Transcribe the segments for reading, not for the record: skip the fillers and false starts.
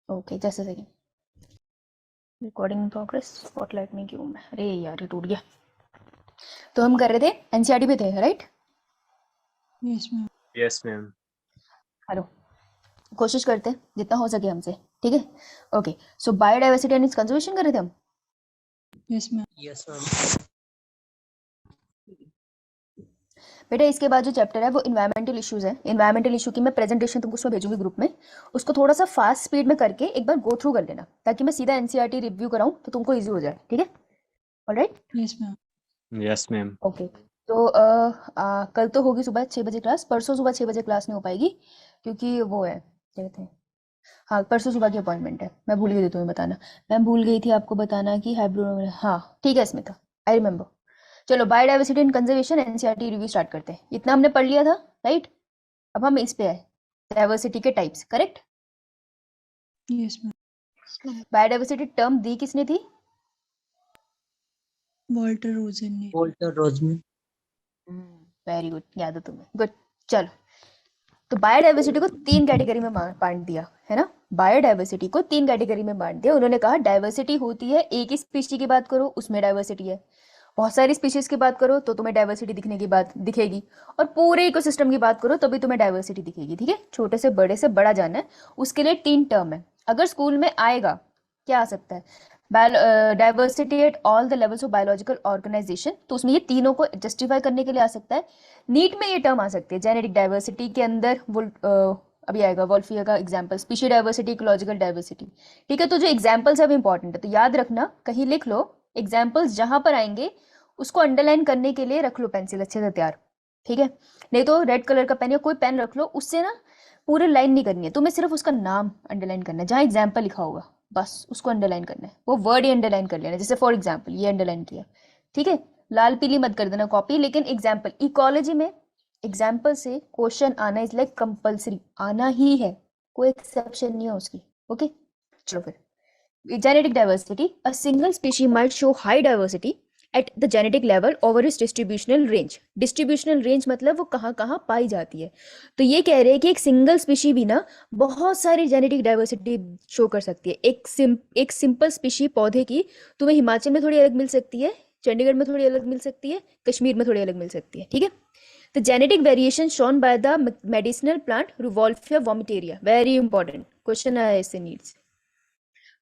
Okay just a second, recording in progress. Spotlight में क्यों मैं, अरे यार ये टूट गया। तो हम कर रहे थे एनसीईआरटी पे थे, right? Yes ma'am. Yes ma'am. Hello, कोशिश करते हैं जितना हो सके हमसे, ठीक है? Okay, so biodiversity and it's conservation कर रहे थे हम। Yes ma'am. Yes ma'am. बेटा इसके बाद जो चैप्टर है वो इन्वायरमेंटल इश्यूज है। इन्वायरमेंटल इशू की मैं प्रेजेंटेशन तुमको उसमें भेजूंगी ग्रुप में, उसको थोड़ा सा फास्ट स्पीड में करके एक बार गो थ्रू कर लेना, ताकि मैं सीधा एनसीईआरटी रिव्यू कराऊं तो तुमको इजी हो जाए, ठीक है? Alright, yes ma'am. Yes ma'am. Okay. तो कल तो होगी सुबह 6 बजे क्लास, परसों सुबह 6 बजे क्लास नहीं हो पाएगी क्योंकि वो है, क्या कहते हैं, हाँ परसों सुबह की अपॉइंटमेंट है। मैं भूल गई थी तुम्हें बताना, मैं भूल गई थी आपको बताना कि हाइब्रो, हाँ ठीक है स्मिता, आई रिमेंबर। चलो biodiversity and conservation NCERT review start करते हैं। इतना हमने पढ़ लिया था, राइट? अब हम इस पे आए, डाइवर्सिटी के types, correct? Yes ma'am. Biodiversity term दी किसने थी? वॉल्टर रोजन ने। वॉल्टर रोजमैन। वेरी गुड, याद है तुम्हें, गुड। चलो, तो बायोडाइवर्सिटी को 3 कैटेगरी में बांट दिया है ना। बायोडाइवर्सिटी को 3 कैटेगरी में बांट दिया। उन्होंने कहा डाइवर्सिटी होती है, एक ही स्पीशीज की बात करो उसमें डाइवर्सिटी है, बहुत सारी स्पीशीज की बात करो तो तुम्हें डाइवर्सिटी दिखने की बात दिखेगी, और पूरे इकोसिस्टम की बात करो तभी तुम्हें डाइवर्सिटी दिखेगी, ठीक है? छोटे से बड़े से बड़ा जानना है, उसके लिए 3 टर्म है। अगर स्कूल में आएगा, क्या आ सकता है? Diversity at all the levels of biological organisation, तो उसमें ये तीनों को जस्टिफाई करने के लिए आ सकता है। नीट में ये टर्म आ सकती है जेनेटिक डाइवर्सिटी के अंदर, वो अभी आएगा वॉल्फिया का example, species diversity, ecological diversity, ठीक है? तो जो एग्जाम्पल्स है इंपॉर्टेंट है, तो याद रखना, कहीं लिख लो, एग्जाम्पल्स जहां पर आएंगे उसको अंडरलाइन करने के लिए रख लो पेंसिल अच्छे से तैयार, ठीक है? नहीं तो रेड कलर का पेन या कोई पेन रख लो, उससे ना पूरे लाइन नहीं करनी है तुम्हें, सिर्फ उसका नाम अंडरलाइन करना है, जहाँ एग्जाम्पल लिखा होगा बस उसको अंडरलाइन करना है, वो वर्ड ही अंडरलाइन कर लेना, जैसे फॉर एग्जाम्पल ये अंडरलाइन किया, ठीक है? लाल पीली मत कर देना कॉपी, लेकिन एग्जाम्पल, इकोलॉजी में एग्जाम्पल से क्वेश्चन आना इज लाइक कंपल्सरी, आना ही है, कोई एक्सेप्शन नहीं है उसकी, ओके? चलो फिर, genetic diversity, a single species might show high diversity at the genetic level over its distributional range. distributional range मतलब वो कहाँ कहाँ पाई जाती है। तो ये कह रहे हैं कि एक सिंगल स्पीशी भी ना बहुत सारी जेनेटिक डाइवर्सिटी शो कर सकती है। एक सिंपल स्पीशी पौधे की तुम्हें हिमाचल में थोड़ी अलग मिल सकती है, चंडीगढ़ में थोड़ी अलग मिल सकती है, कश्मीर में थोड़ी अलग मिल सकती है, ठीक है? The genetic variation shown by the medicinal plant Ruvolfia vomitoria, very important question आया इससे needs.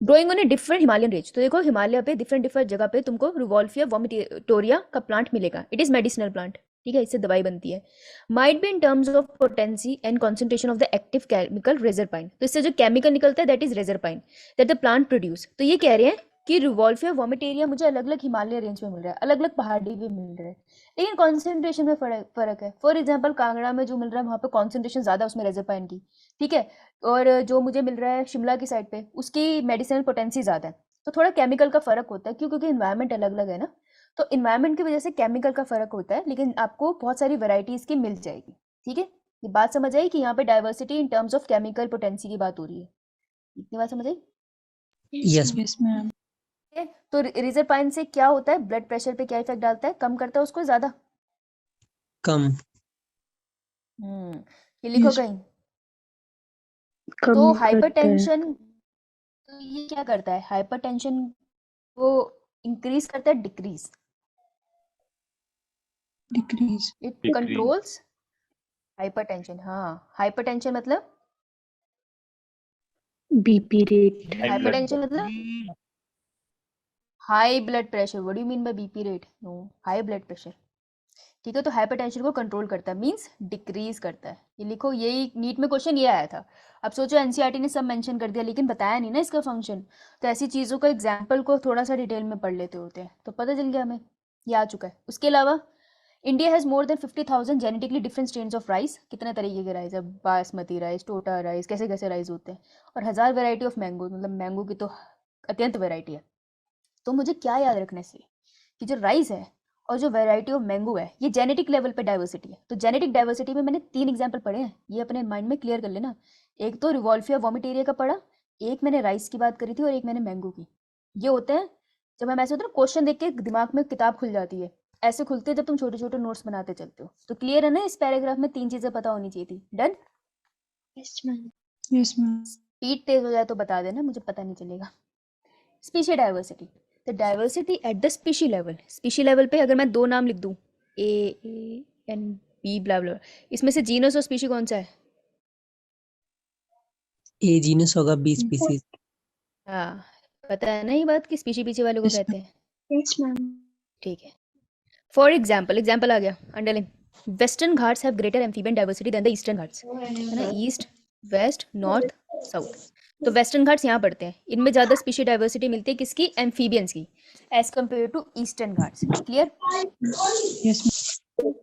Growing on a different Himalayan range, तो देखो हिमालय पे डिफरेंट जगह पे तुमको रुवोल्फिया वोमिटोरिया का प्लांट मिलेगा, इट इज मेडिसिनल प्लांट, ठीक है? इससे दवाई बनती है। Might be in terms of potency and concentration of the active chemical reserpine, तो इससे जो केमिकल निकलता है that is reserpine that the plant produce. तो ये कह रहे हैं कि रुवोल्फिया वोमिटेरिया मुझे अलग अलग हिमालय रेंज में मिल रहा है, अलग अलग पहाड़ी भी मिल रहा है, लेकिन कॉन्सेंट्रेशन में फर्क है। फॉर एग्जाम्पल कांगड़ा में जो मिल रहा है वहाँ पे कॉन्सेंट्रेशन ज्यादा है उसमें रेजरपाइन की, ठीक है? और जो मुझे मिल रहा है शिमला की साइड पे उसकी मेडिसिनल पोटेंसी ज़्यादा है। तो थोड़ा केमिकल का फ़र्क होता है, क्यों? क्योंकि इन्वायरमेंट अलग अलग है ना, तो इन्वायरमेंट की वजह से केमिकल का फ़र्क होता है, लेकिन आपको बहुत सारी वेराइटीज़ की मिल जाएगी, ठीक है? ये बात समझ आई कि यहाँ पे diversity in terms of chemical potency की बात हो रही है, इतनी बात समझ आई? Yes yes ma'am. ठीक है? तो रिजरपाइन से क्या होता है, ब्लड प्रेशर पे क्या इफेक्ट डालता है, कम करता है उसको, ज़्यादा? कम। ये लिखो यस कहीं। कम तो करता है। हाइपरटेंशन, तो ये क्या करता है, हाइपरटेंशन को इंक्रीज करता है, decrease? Decrease. It Decrease. Controls hypertension. हाँ, हाइपरटेंशन मतलब, BP rate. High blood hypertension मतलब high blood pressure. What do you mean by BP rate? No, high blood pressure, ठीक है? तो हाइपरटेंशन को कंट्रोल करता है, मींस डिक्रीज करता है। ये लिखो, यही नीट में क्वेश्चन ये आया था। अब सोचो एनसीईआरटी ने सब मेंशन कर दिया लेकिन बताया नहीं ना इसका फंक्शन, तो ऐसी चीज़ों का एग्जाम्पल को थोड़ा सा डिटेल में पढ़ लेते होते हैं तो पता चल गया हमें, ये आ चुका है। उसके अलावा India has more than 50,000 genetically different strains of rice. कितने तरीके के राइस है, बासमती राइस, टोटा राइस, कैसे कैसे राइस होते हैं, और 1000 वेराइटी ऑफ मैंगो, मतलब मैंगो की तो अत्यंत वेराइटी है। तो मुझे क्या याद रखने से, कि जो राइस है और जो वैरायटी ऑफ मैंगो है ये जेनेटिक लेवल पे डाइवर्सिटी है। तो जेनेटिक डाइवर्सिटी में मैंने 3 एग्जाम्पल पढ़े हैं, ये अपने माइंड में क्लियर कर लेना। एक तो रिवॉल्फिया वोमिटेरिया का पढ़ा, एक मैंने राइस की बात करी थी, और एक मैंने मैंगो की। ये होते हैं जब हम ऐसे होते हैं क्वेश्चन देख के दिमाग में किताब खुल जाती है, ऐसे खुलते हैं जब तुम छोटे छोटे नोट्स बनाते चलते हो। तो क्लियर है ना, इस पैराग्राफ में 3 चीजें पता होनी चाहिए थी। Done? Yes ma'am. Yes ma'am. पीठ तेज हो जाए तो बता देना, मुझे पता नहीं चलेगा। Species diversity, the diversity at the species level. Species level पे अगर मैं दो नाम लिख दूं, एन बी ब्ला ब्ला, इसमें से जीनस और स्पीशी कौन सा है? ए जीनस होगा, बी स्पीसीज। हाँ, पता है ना ये बात कि स्पीशी पीछे वाले को Yes, कहते ma'am. हैं। Yes, ma'am. ठीक है। फॉर एग्जाम्पल, एग्जाम्पल आ गया, underline. Western Ghats have greater amphibian diversity than the eastern Ghats, है ना, ईस्ट वेस्ट नॉर्थ साउथ। तो वेस्टर्न घाट्स यहाँ पड़ते हैं, इनमें ज़्यादा स्पीशी डाइवर्सिटी मिलती है किसकी? एम्फीबियंस की, as compare to eastern Ghats. Clear? Yes, ma'am. Yes,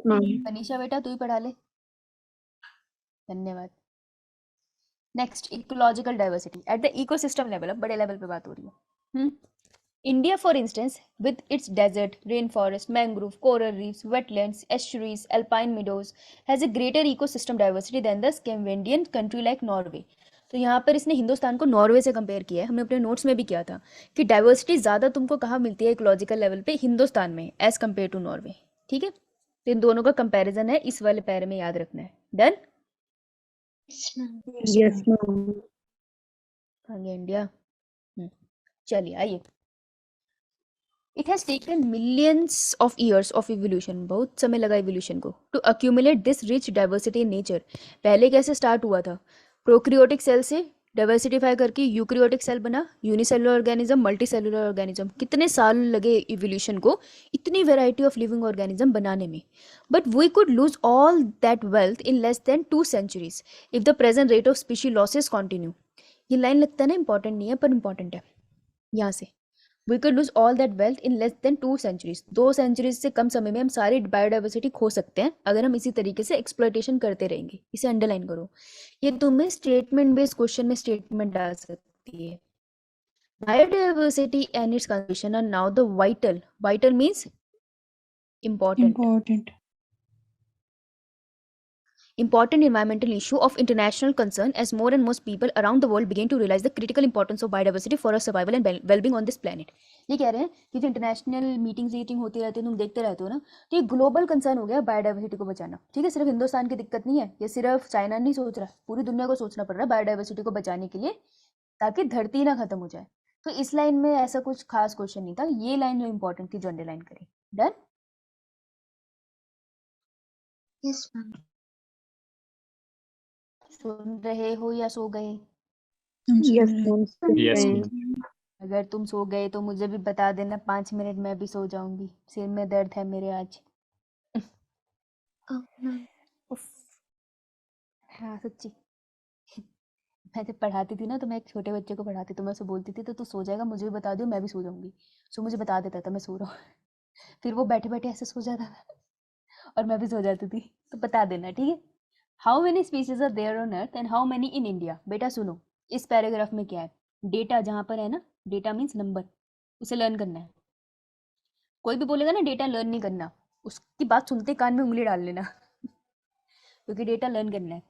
ma'am. Anisha बेटा तू ही पढ़ा ले, धन्यवाद। Next, ecological diversity at the ecosystem level. अब बड़े लेवल पे बात हो रही है। India, for instance, with its desert, rainforest, mangrove, coral reefs, wetlands, estuaries, alpine meadows, has a greater ecosystem diversity than the Scandinavian country like Norway. तो यहाँ पर इसने हिंदुस्तान को नॉर्वे से कंपेयर किया है, हमने अपने नोट्स में भी किया था कि डाइवर्सिटी ज़्यादा तुमको कहाँ मिलती है इकोलॉजिकल लेवल पे? हिंदुस्तान में, एज कम्पेयर टू नॉर्वे। ठीक है, तो इन दोनों का कंपैरिजन है, इस वाले पैरे में याद रखना है। डन? Yes, ma'am. आ गया इंडिया। चलिए आइए। It has taken millions of years of evolution, बहुत समय लगा evolution को, to accumulate this rich diversity in nature. पहले कैसे start हुआ था? प्रोक्रियोटिक सेल से डाइवर्सिटीफाई करके यूक्रियोटिक सेल बना, यूनिसेलुलर ऑर्गेनिज्म, मल्टीसेलुलर ऑर्गेनिज्म। कितने साल लगे इवोल्यूशन को इतनी वैरायटी ऑफ लिविंग ऑर्गेनिज्म बनाने में? But we could lose all that wealth in less than 2 centuries if the present rate of species losses continue. ये लाइन लगता है ना इंपॉर्टेंट नहीं है, पर इंपॉर्टेंट है। यहाँ से We could lose all that wealth in less than 2 centuries. 2 centuries से कम समय में हम सारी बायोडाइवर्सिटी खो सकते हैं अगर हम इसी तरीके से एक्सप्लॉयटेशन करते रहेंगे। इसे अंडरलाइन करो, ये तुम्हें स्टेटमेंट बेस्ड क्वेश्चन में स्टेटमेंट आ सकती है। Biodiversity and its conservation are now the vital means important environmental issue of international concern as more and more people around the world begin to realize the critical importance of biodiversity for our survival and well-being on this planet. ये कह रहे हैं कि जो international meeting होती रहती है, तुम देखते रहते हो ना, तो ये ग्लोबल कंसर्न हो गया बायोडाइवर्सिटी को बचाना। ठीक है, सिर्फ हिंदुस्तान की दिक्कत नहीं है, ये सिर्फ चाइना नहीं सोच रहा, पूरी दुनिया को सोचना पड़ रहा है बायोडाइवर्सिटी को बचाने के लिए, ताकि धरती ना खत्म हो जाए। तो इस लाइन में ऐसा कुछ खास क्वेश्चन नहीं था, ये लाइन जो इंपॉर्टेंट थी जो अंडरलाइन करी। डन? Yes, ma'am. सुन रहे हो या सो गए? Yes, ma'am. Yes, Right. ma'am. अगर तुम सो गए तो मुझे भी बता देना, 5 मिनट मैं भी सो जाऊंगी, सिर में दर्द है मेरे आज। Oh, ma'am. उफ, हाँ सच्ची। मैं जब पढ़ाती थी ना, तो मैं एक छोटे बच्चे को पढ़ाती, तो मैं उसे बोलती थी तो तू सो जाएगा, मुझे भी बता दियो, मैं भी सो जाऊंगी। सो मुझे बता देता था मैं सो रहा हूँ। फिर वो बैठे बैठे ऐसे सो जाता था और मैं भी सो जाती थी। तो बता देना, ठीक है? How many species are there on earth and how many in India? बेटा सुनो, इस पैराग्राफ में क्या है? डेटा जहाँ पर है ना, डेटा मीन्स नंबर, उसे लर्न करना है। कोई भी बोलेगा ना डेटा लर्न नहीं करना, उसकी बात सुनते कान में उंगली डाल लेना। क्योंकि डेटा लर्न करना है,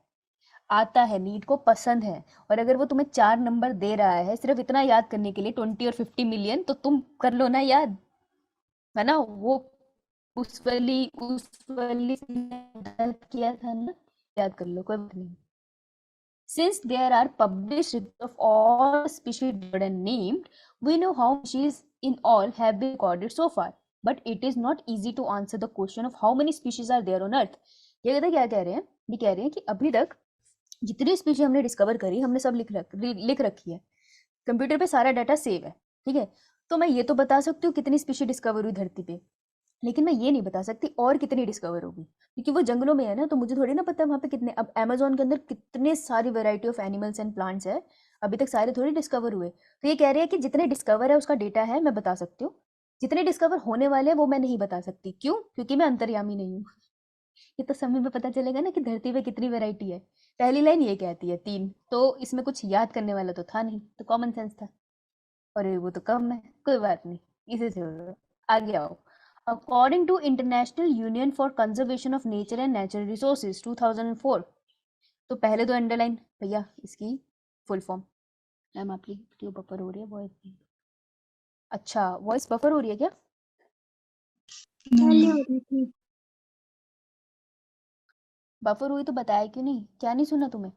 आता है, नीट को पसंद है। और अगर वो तुम्हें 4 नंबर दे रहा है सिर्फ इतना याद करने के लिए, 20 और 50 मिलियन, तो तुम कर लो ना याद, है ना? वो उस वाली किया था ना, याद कर लो, कोई बात नहीं। Since there are published records of all species bird and named, we know how species in all have been recorded so far. But it is not easy to answer the question of how many species are there on Earth. ये कहते क्या कह रहे हैं? ये कह रहे हैं कि अभी तक जितनी स्पीशीज हमने डिस्कवर करी, हमने सब लिख रखी है, कंप्यूटर पे सारा डाटा सेव है, ठीक है? तो मैं ये तो बता सकती हूँ कितनी स्पीशीज डिस्कवर हुई धरती पे, लेकिन मैं ये नहीं बता सकती और कितनी डिस्कवर होगी, क्योंकि वो जंगलों में है ना, तो मुझे थोड़ी ना पता है वहाँ पे कितने। अब अमेजोन के अंदर कितने सारी variety of animals and plants है, अभी तक सारे थोड़ी डिस्कवर हुए। तो ये कह रहे हैं कि जितने डिस्कवर है उसका डेटा है, मैं बता सकती हूँ। जितने डिस्कवर होने वाले हैं वो मैं नहीं बता सकती। क्यों? क्योंकि मैं अंतर्यामी नहीं हूँ। ये तो समय में पता चलेगा ना कि धरती पे कितनी वैरायटी है। पहली लाइन ये कहती है 3, तो इसमें कुछ याद करने वाला तो था नहीं, तो कॉमन सेंस था। और वो तो कम है, कोई बात नहीं, इसे छोड़ो, आगे आओ। According to International Union for Conservation of Nature and Natural Resources 2004, तो पहले तो अंडरलाइन भैया इसकी फुल फॉर्म। मैम आपकी क्यों बफर हो रही है वॉइस? अच्छा, वॉइस बफर हो रही है क्या? No, ma'am. बफर हुई तो बताया क्यों नहीं? क्या नहीं सुना तुम्हें?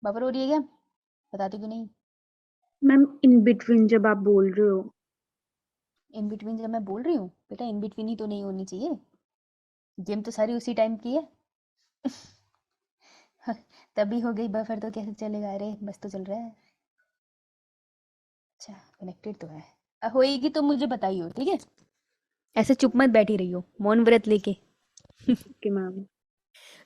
बफर हो रही है क्या? बताती क्यों नहीं? मैम इन बिटवीन जब आप बोल रहे हो इन बिटवीन जब मैं बोल रही हूँ बेटा, इन बिटवीन ही तो नहीं होनी चाहिए। गेम तो सारी उसी टाइम की है। तभी हो गई बफर, तो कैसे चलेगा? अरे बस तो चल रहा है। अच्छा कनेक्टेड तो है। होएगी तो मुझे बताइयो, ठीक है? ऐसे चुप मत बैठी रही हो मौन व्रत लेके। कि मैम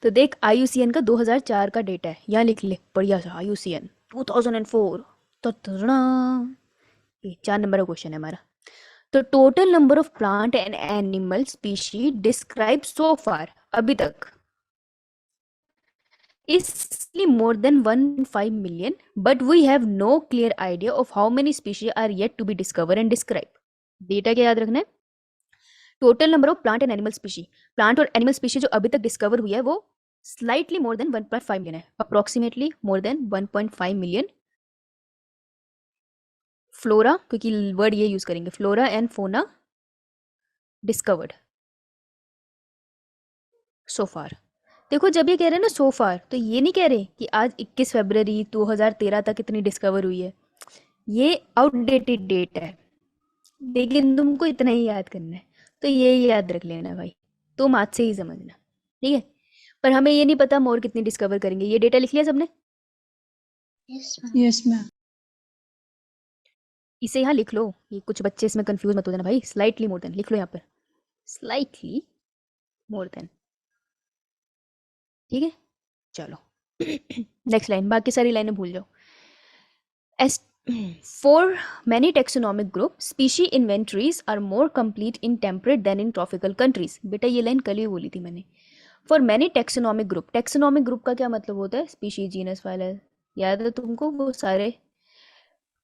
तो देख आईयूसीएन का 2004 का डेटा है, यहाँ लिख ले बढ़िया सा आईयूसीएन 2004। तो तड़ड़ा, ये 4 नंबर का क्वेश्चन है हमारा। तो total number of plant and animal species describe so far अभी तक is more than 1.5 million, but we have no clear idea of how many species are yet to be discovered and described. Data क्या याद रखना है? Total number of plant and animal species, plant और animal species जो अभी तक discover हुई है वो स्लाइटली मोर देन 1.5 मिलियन है, approximately more than 1.5 million flora, क्योंकि वर्ड ये यूज करेंगे, flora and fauna discovered so far. देखो जब ये कह रहे हैं ना सो फार, तो ये नहीं कह रहे कि आज 21 फरवरी 2013 तक इतनी डिस्कवर हुई है, ये आउटडेटेड डेट है। लेकिन तुमको इतना ही याद करना है, तो ये याद रख लेना भाई, तुम आज से ही समझना, ठीक है? पर हमें ये नहीं पता मोर कितनी डिस्कवर करेंगे। ये डेटा लिख लिया सबने? Yes ma'am Yes, ma'am. इसे यहाँ लिख लो, ये कुछ बच्चे इसमें कंफ्यूज मत हो जाना भाई। स्लाइटली मोर देन लिख लो यहाँ पर, स्लाइटली मोर देन, ठीक है? चलो नेक्स्ट लाइन, बाकी सारी लाइनें भूल जाओ। As for many taxonomic group, species inventories are more complete in temperate than in tropical countries. बेटा ये लाइन कल ही बोली थी मैंने। For many taxonomic group, taxonomic group का क्या मतलब होता है? Species, genus, phylum, याद है तुमको वो सारे?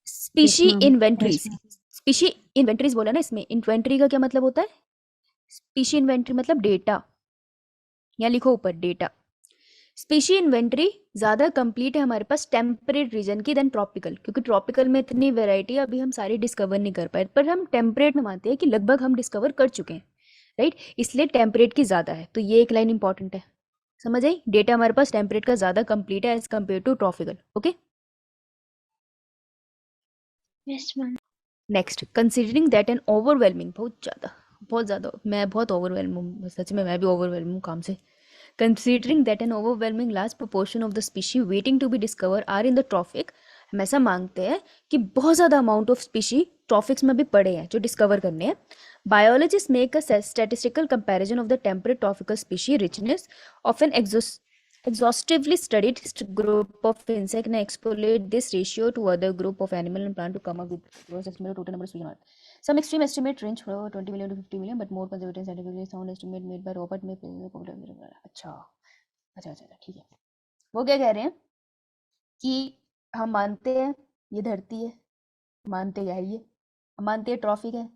Species ma'am. inventories, Yes, ma'am. species inventories बोला ना इसमें, inventory का क्या मतलब होता है? Species inventory मतलब डेटा, यहाँ लिखो ऊपर डेटा। स्पीशी इन्वेंटरी ज़्यादा कंप्लीट है हमारे पास टेम्परेट रीजन की देन ट्रॉपिकल, क्योंकि ट्रॉपिकल में इतनी वैरायटी अभी हम सारी डिस्कवर नहीं कर पाए, पर हम टेम्परेट में मानते हैं कि लगभग हम डिस्कवर कर चुके हैं, राइट? इसलिए टेम्परेट की ज़्यादा है, तो ये एक लाइन इंपॉर्टेंट है, समझ आई? डेटा हमारे पास टेम्परेट का ज़्यादा कंप्लीट है as compare to tropical. Okay yes ma'am next, considering that an overwhelming, बहुत ज़्यादा मैं बहुत ओवरवेलम हूँ, सच में मैं भी ओवरवेलम हूँ काम से। Considering that an overwhelming large proportion of the species waiting to be discovered are in the trophic, हम ऐसा मांगते हैं कि बहुत ज़्यादा अमाउंट ऑफ स्पीशी ट्रॉफिक्स में भी पड़े हैं जो डिस्कवर करने हैं। Biologist make a statistical comparison of the temperate tropical species richness of an exhaustively studied group of insect and extrapolate this ratio to other group of animal and plant to come up with gross estimate of total number of species on Earth. Some extreme estimate range from 20 million to 50 million, but more conservative scientifically sound estimate made by Robert May. अच्छा अच्छा अच्छा ठीक है। वो क्या कह रहे हैं कि हम मानते हैं ये धरती है, मानते क्या है ये, हम मानते हैं ट्रॉफिक है,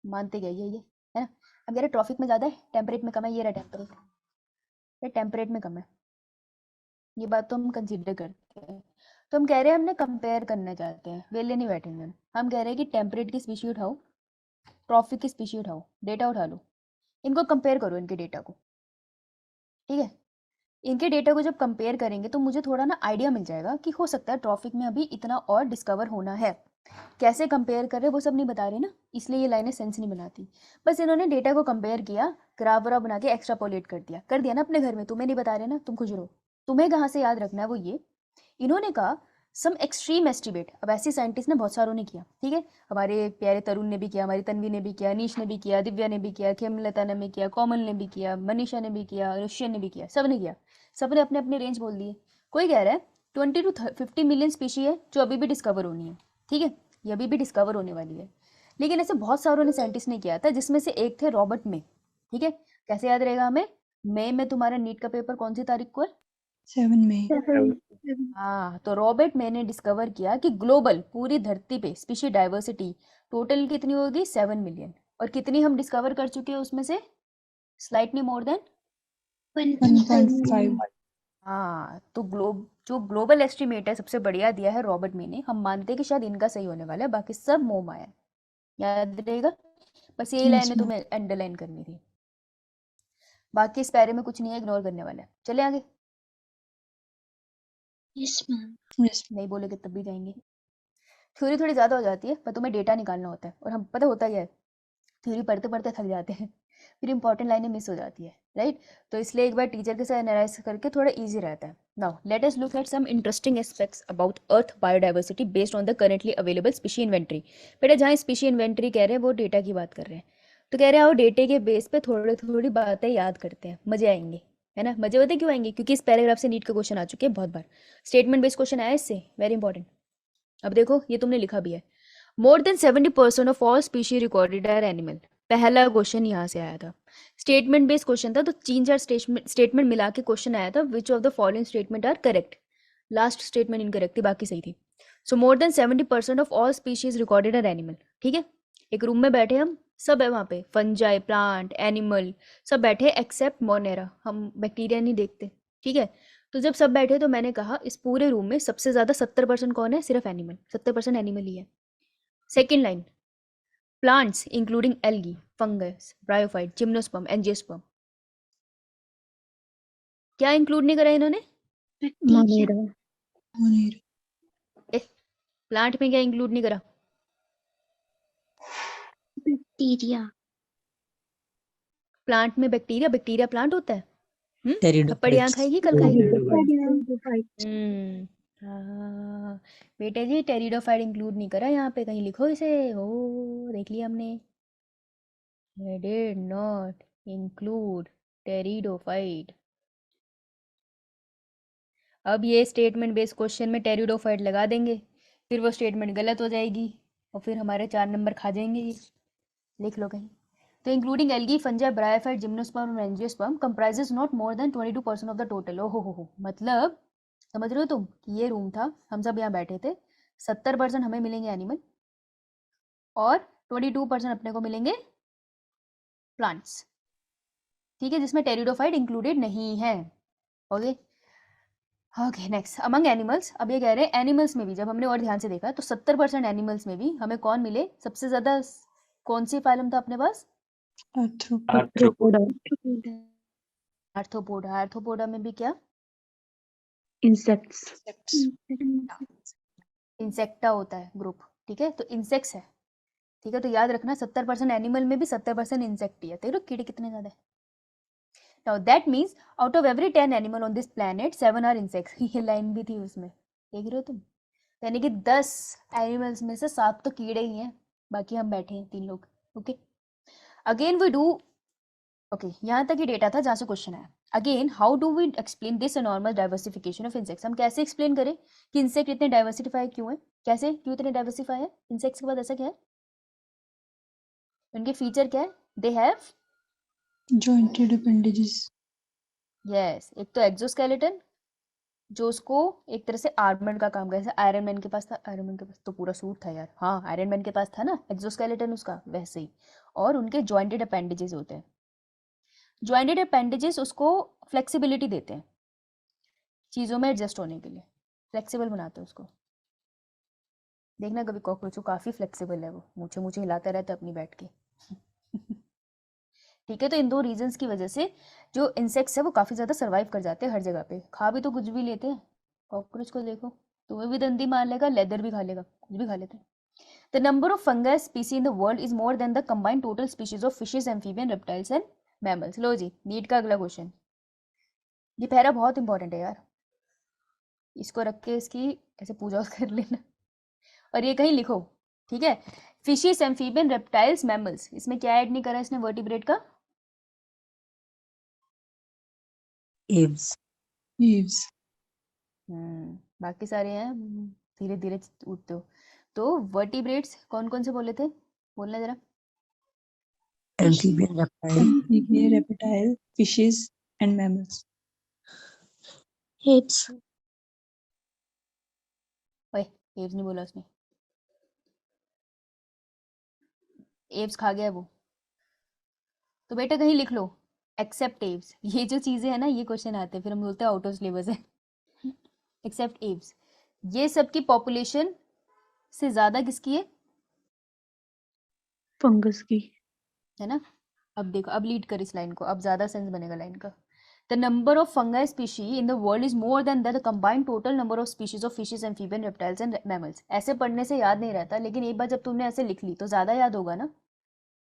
मानते क्या ये है ना? हम कह रहे ट्रॉफिक में ज़्यादा है, टेम्परेट में कम है, ये रहा टेम्परेट, ये टेम्परेट में कम है, ये बात तो हम कंसीडर करते हैं। तो हम कह रहे हैं हमने कंपेयर करना चाहते हैं, वेले नहीं बैठेंगे हम कह रहे हैं कि टेम्परेट की स्पीशी उठाओ, ट्रॉफिक की स्पीशी उठाओ, डेटा उठा लो, इनको कंपेयर करो, इनके डेटा को, ठीक है? इनके डेटा को जब कंपेयर करेंगे तो मुझे थोड़ा ना आइडिया मिल जाएगा कि हो सकता है ट्रॉफिक में अभी इतना और डिस्कवर होना है। कैसे कंपेयर कर रहे वो सब नहीं बता रहे ना, इसलिए ये लाइनें सेंस नहीं बनाती। बस इन्होंने डेटा को कंपेयर किया, ग्राफ व्राफ बना के एक्स्ट्रापोलेट कर दिया ना अपने घर में, तुम्हें नहीं बता रहे ना, तुम खुश रहो। तुम्हें कहाँ से याद रखना है वो ये, इन्होंने कहा सम एक्सट्रीम एस्टिमेट। अब ऐसे साइंटिस्ट ने बहुत सारों ने किया, ठीक है? हमारे प्यारे तरुण ने भी किया, हमारी तन्वी ने भी किया, नीश ने भी किया, दिव्या ने भी किया, खेमलता ने भी किया, कोमल ने भी किया, मनीषा ने भी किया, ऋषियन ने भी किया, सब ने किया। सब ने अपने अपने रेंज बोल दिए। कोई कह रहा है 20 to 50 मिलियन स्पीशी है जो अभी भी डिस्कवर होनी है, ठीक है? ये अभी भी डिस्कवर होने वाली है। लेकिन ऐसे बहुत सारों ने साइंटिस्ट ने किया था, जिसमें से एक थे रॉबर्ट मे, ठीक है? कैसे याद रहेगा हमें? मई में तुम्हारा नीट का पेपर कौन सी तारीख को है? 7 May. हाँ, तो रॉबर्ट मे ने डिस्कवर किया कि ग्लोबल पूरी धरती पे स्पीशी डाइवर्सिटी टोटल कितनी होगी? 7 मिलियन। और कितनी हम डिस्कवर कर चुके हैं उसमें से? Slightly more than 1.5. हाँ, तो जो ग्लोबल एस्टिमेट है सबसे बढ़िया दिया है रॉबर्ट मे ने। हम मानते हैं कि शायद इनका सही होने वाला है, बाकी सब मोह माया है। याद रहेगा? बस यही Yes, लाइन ma'am. तुम्हें अंडरलाइन करनी थी, बाकी इस पैरे में कुछ नहीं है, इग्नोर करने वाला है। चले आगे। Yes, ma'am. Yes. नहीं बोलोगे तब भी जाएंगे। थ्योरी थोड़ी ज़्यादा हो जाती है पर तुम्हें डेटा निकालना होता है और हम पता होता क्या है, थ्योरी पढ़ते पढ़ते थक जाते हैं फिर इंपॉर्टेंट लाइनें मिस हो जाती है, राइट। तो इसलिए एक बार टीचर के साथ एनालाइज करके थोड़ा इजी रहता है। Now let us look at some interesting aspects about earth biodiversity based on the currently available species inventory. बेटा जहाँ स्पीशी इन्वेंट्री कह रहे हैं वो डेटा की बात कर रहे हैं, तो कह रहे हैं आओ डेटे के बेस पे थोड़ी थोड़ी बातें याद करते हैं, मजे आएंगे, है ना। मजे होते क्यों आएंगे, क्योंकि इस पैराग्राफ से नीट के क्वेश्चन आ चुके हैं बहुत बार, स्टेटमेंट बेस्ड क्वेश्चन आया इससे, वेरी इंपॉर्टेंट। अब देखो ये तुमने लिखा भी है, more than 70% of all species recorded are animal. पहला क्वेश्चन यहाँ से आया था, स्टेटमेंट बेस्ड क्वेश्चन था, तो 3-4 स्टेटमेंट मिला के क्वेश्चन आया था, which of the following statement are correct. Last statement incorrect थी, बाकी सही थी। So more than 70% of all species recorded are animal. ठीक है, एक रूम में बैठे हम सब है वहाँ पे, फंजाई, प्लांट, एनिमल सब बैठे एक्सेप्ट मोनेरा, हम बैक्टीरिया नहीं देखते। ठीक है, तो जब सब बैठे तो मैंने कहा इस पूरे रूम में सबसे ज़्यादा 70% कौन है, सिर्फ एनिमल, 70% एनिमल ही है। Second line, plants including algae, fungus, bryophyte, gymnosperm, angiosperm. क्या इंक्लूड नहीं करा इन्होंने, Monera. Monera. प्लांट में क्या इंक्लूड नहीं करा, Bacteria. प्लांट में बैक्टीरिया, बैक्टीरिया प्लांट होता है। थप्पड़ यहाँ टेरिडोफाइट्स। खाएगी कल खाएगी। Pteridophytes. हाँ बेटे जी, टेरिडोफाइट इंक्लूड नहीं करा यहाँ पे, कहीं लिखो इसे, हो देख लिया हमने, डिड नॉट इंक्लूड टेरिडोफाइट। अब ये स्टेटमेंट बेस्ड क्वेश्चन में टेरिडोफाइट लगा देंगे, फिर वो स्टेटमेंट गलत हो जाएगी और फिर हमारे 4 नंबर खा जाएंगे ये, लिख लो कहीं। तो including algae, fungi, bryophyte, gymnosperm और angiosperm comprises not more than 22% of the total. ओहो हो, मतलब समझ रहे हो तुम कि ये रूम था, हम सब यहाँ बैठे थे, 70% हमें मिलेंगे एनिमल और 22% अपने को मिलेंगे प्लांट्स। ठीक है, जिसमें टेरिडोफाइट इंक्लूडेड नहीं है। Okay okay, next among animals. अब ये कह रहे हैं एनिमल्स में भी जब हमने और ध्यान से देखा तो 70% एनिमल्स में भी हमें कौन मिले, सबसे ज्यादा कौन सी फाइलम था अपने पास, Arthropoda. आर्थ्रोपोडा। आर्थ्रोपोडा में भी क्या, Insects. इंसेक्टा होता है ग्रुप। ठीक है, तो इंसेक्ट्स है। ठीक है, तो याद रखना 70% एनिमल में भी 70% इंसेक्ट ही है। देखो कीड़े कितने ज्यादा है। Now that means out of every 10 animal on this planet 7 are insects. ये लाइन भी थी उसमें, देख रहे हो तुम, यानी कि 10 एनिमल्स में से 7 तो कीड़े ही हैं, बाकी हम बैठे हैं 3 लोग। Okay again we do, okay यहाँ तक ही डेटा था जहाँ से क्वेश्चन आया। Again how do we explain this enormous diversification of insects. हम कैसे एक्सप्लेन करें कि इंसेक्ट इतने डाइवर्सिफाई क्यों है, कैसे क्यों इतने डाइवर्सिफाई है इंसेक्ट्स के बाद, ऐसा क्या है, उनके फीचर क्या है, they have Jointed appendages. Yes, एक तो एक्सोस्केलेटन जो उसको एक तरह से आर्मर का काम करे, जैसे आयरन मैन के पास था, आयरन मैन के पास तो पूरा सूट था यार, हाँ आयरन मैन के पास था ना एक्सोस्केलेटन उसका, वैसे ही। और उनके जॉइंटेड अपेंडेजेस होते हैं, जॉइंटेड अपेंडेजेस उसको फ्लेक्सिबिलिटी देते हैं चीज़ों में एडजस्ट होने के लिए, फ्लेक्सिबल बनाते हैं उसको। देखना कभी कॉकरोच को, काफ़ी फ्लेक्सिबल है वो, मूछे मूछे हिलाता रहता है अपनी बैठ के। ठीक है, तो इन 2 रीजंस की वजह से जो इंसेक्ट्स है वो काफ़ी ज़्यादा सर्वाइव कर जाते हैं हर जगह पे। खा भी तो कुछ भी लेते हैं, कॉकरोच को देखो, तुम्हें भी दंदी मार लेगा, लेदर भी खा लेगा, कुछ भी खा लेते हैं। The number of fungus species in the world is more than the combined total species of fishes, amphibian, reptiles and mammals. लो जी, नीट का अगला क्वेश्चन, ये पहला बहुत इंपॉर्टेंट है यार, इसको रख के इसकी ऐसे पूजा कर लेना और ये कहीं लिखो। ठीक है, फिशेस, एम्फीबियन, रेप्टाइल्स, मैमल्स, इसमें क्या ऐड नहीं करा इसने वर्टिब्रेट का, एव्स। Eaves. बाकी सारे हैं धीरे धीरे उठते हो। तो वर्टिब्रेट्स कौन कौन से बोले थे, बोलना जरा। Amphibian, reptile, Amphibian, reptile, fishes, and mammals. Apes. ओए एव्स नहीं बोला उसने, एव्स खा गया वो। तो बेटा कहीं लिख लो एक्सेप्ट एव्स, ये जो चीजें हैं ना ये क्वेश्चन आते हैं फिर हम बोलते हैं आउट ऑफ सिलेबस है। एक्सेप्ट एव्स, ये सब की पॉपुलेशन से ज्यादा किसकी है, Fungus की. है ना। अब देखो, अब लीड कर इस लाइन को, अब ज्यादा सेंस बनेगा लाइन का। The number of fungi species in the world is more than the combined total number of species of fishes, amphibian, reptiles and mammals. ऐसे पढ़ने से याद नहीं रहता, लेकिन एक बार जब तुमने ऐसे लिख ली तो ज्यादा याद होगा ना?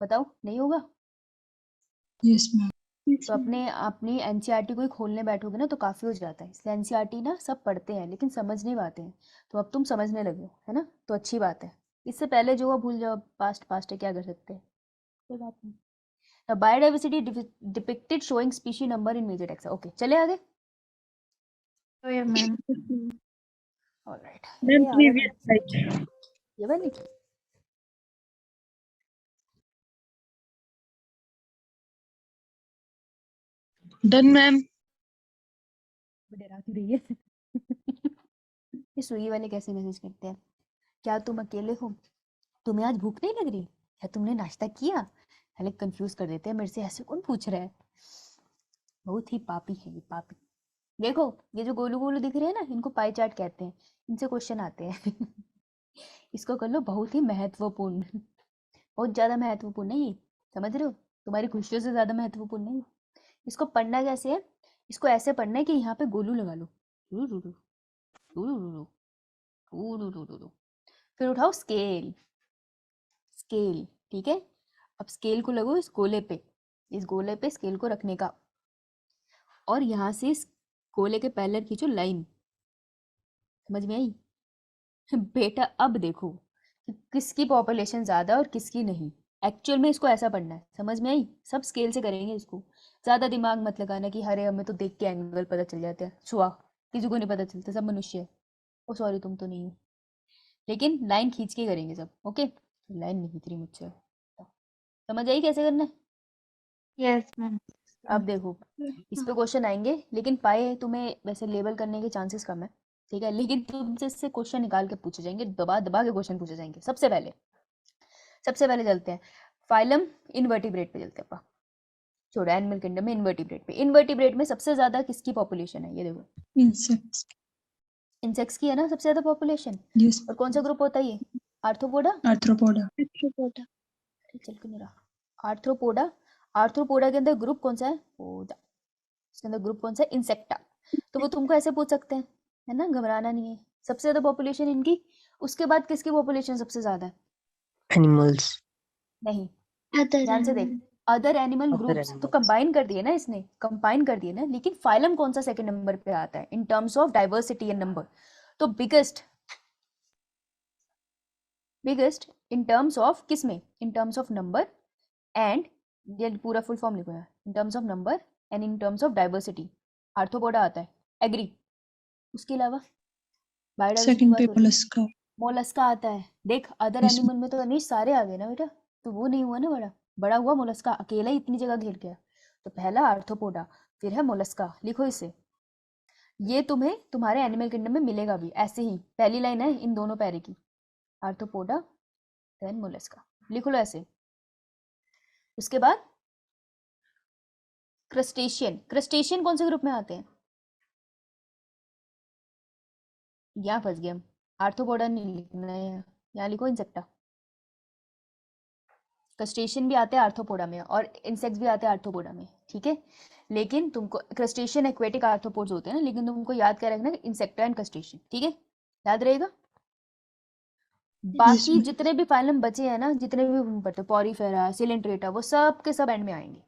बताओ, नहीं होगा? Yes, ma'am. तो अपनी एनसीईआरटी को ही खोलने बैठोगे ना तो काफी हो जाता है। इसलिए एनसीईआरटी ना सब पढ़ते हैं लेकिन समझ नहीं पाते हैं, तो अब तुम समझने लगे हो, है ना? तो अच्छी बात है। इससे पहले जो हुआ भूल जाओ, पास्ट पास्ट है, क्या कर सकते हैं, कोई बात नहीं। The biodiversity depicted showing species number in major taxa. Okay, चले आगे। Oh yeah, ma'am. All right. Ma'am, ये previous slide. ये वाली Done, ma'am. डराती रही है। ये स्विगी वाले कैसे मैसेज करते हैं? क्या तुम अकेले हो? तुम्हें आज भूख नहीं लग रही? क्या तुमने नाश्ता किया? पहले कंफ्यूज कर देते हैं मेरे से, ऐसे कौन पूछ रहा है? बहुत ही पापी है ये, पापी। देखो ये जो गोलू गोलू दिख रहे हैं ना, इनको पाई चार्ट कहते हैं, इनसे क्वेश्चन आते हैं। इसको कर लो बहुत ही महत्वपूर्ण, बहुत ज्यादा महत्वपूर्ण है ये, समझ रहे हो? तुम्हारी खुशियों से ज्यादा महत्वपूर्ण नहीं। इसको पढ़ना कैसे है? इसको ऐसे पढ़ना है कि यहाँ पे गोलू लगा लो, फिर उठाओ स्केल, स्केल, ठीक है? अब स्केल को लगो इस गोले पे, इस गोले पे स्केल को रखने का, और यहाँ से इस गोले के पैरेलल खींचो लाइन। समझ में आई? बेटा अब देखो कि किसकी पॉपुलेशन ज्यादा और किसकी नहीं। एक्चुअल में इसको ऐसा पढ़ना है, समझ में आई? सब स्केल से करेंगे इसको, ज्यादा दिमाग मत लगाना कि हरे हमें तो देख के एंगल पता चल जाते हैं। छुआ, किसी को नहीं पता चलता, सब मनुष्य है। ओ सॉरी, तुम तो नहीं हो, लेकिन लाइन खींच के करेंगे सब। ओके, लाइन नहीं खींच रही मुझसे, समझ आई कैसे करना है? Yes, ma'am. अब देखो इस पे क्वेश्चन आएंगे, लेकिन पाए तुम्हें वैसे लेबल करने के चांसेस कम है, ठीक है? लेकिन तुमसे इससे क्वेश्चन निकाल के पूछे जाएंगे, दबा दबा के क्वेश्चन पूछे जाएंगे। सबसे पहले चलते हैं फाइलम इनवर्टिब्रेट पे, चलते हैं अपा, छोड़ो एनिमल किंगडम में, इनवर्टिब्रेट पे। इनवर्टिब्रेट में सबसे ज्यादा किसकी पॉपुलेशन है? ये देखो, Insects. इंसेक्ट्स की है ना सबसे ज्यादा पॉपुलेशन। Yes. और कौन सा ग्रुप होता है ये? आर्थ्रोपोडा। Arthropoda. अरे चल क्यों नहीं रहा? आर्थ्रोपोडा। आर्थ्रोपोडा के अंदर ग्रुप कौन सा है? पोडा। इसके अंदर ग्रुप कौन सा है? इंसेक्टा। तो वो तुमको ऐसे पूछ सकते हैं, है ना? घबराना नहीं है। सबसे ज्यादा पॉपुलेशन इनकी, उसके बाद किसकी पॉपुलेशन सबसे ज्यादा है? Animals. नहीं, ध्यान से देख, अदर एनिमल ग्रुप्स तो कंबाइन कर दिए ना इसने, कंबाइन कर दिए ना, लेकिन फाइलम कौन सा सेकंड नंबर पे आता है in terms of diversity and number? तो बिगेस्ट इन टर्म्स ऑफ किस में? In terms of number and, ये पूरा फुल फॉर्म लिखो यार, in terms of number and in terms of diversity arthropoda आता है। एग्री? उसके अलावा बायोडाइवर्सिटी की Second बात पे हो रही है, mollusca. मोलस्का आता है। देख अदर Yes, एनिमल में तो अनीश सारे आ गए ना बेटा, तो वो नहीं हुआ ना बड़ा, बड़ा हुआ मोलस्का, अकेला ही इतनी जगह घेर गया। तो पहला आर्थ्रोपोडा, फिर है मोलस्का, लिखो इसे। ये तुम्हें तुम्हारे एनिमल किंगडम में मिलेगा भी ऐसे ही, पहली लाइन है इन दोनों पैरे की, आर्थ्रोपोडा देन मोलस्का, लिख लो ऐसे। उसके बाद क्रस्टेशियन। क्रस्टेशियन कौन से ग्रुप में आते हैं? यहाँ फंस गए हम, आर्थ्रोपोडा नहीं लिखना है, यहाँ लिखो इंसेक्टा। क्रस्टेशियन भी आते हैं आर्थ्रोपोडा में और इंसेक्ट्स भी आते हैं आर्थ्रोपोडा में, ठीक है? लेकिन तुमको क्रस्टेशियन एक्वेटिक आर्थ्रोपोड्स होते हैं ना, लेकिन तुमको याद क्या रखना है? इंसेक्टा एंड क्रस्टेशियन, ठीक है? याद रहेगा। बाकी ma'am. जितने भी फाइलम बचे हैं ना, जितने भी तुम पढ़ते हो, पॉरीफेरा, सिलेंट्रेटा, वो सब के सब एंड में आएंगे।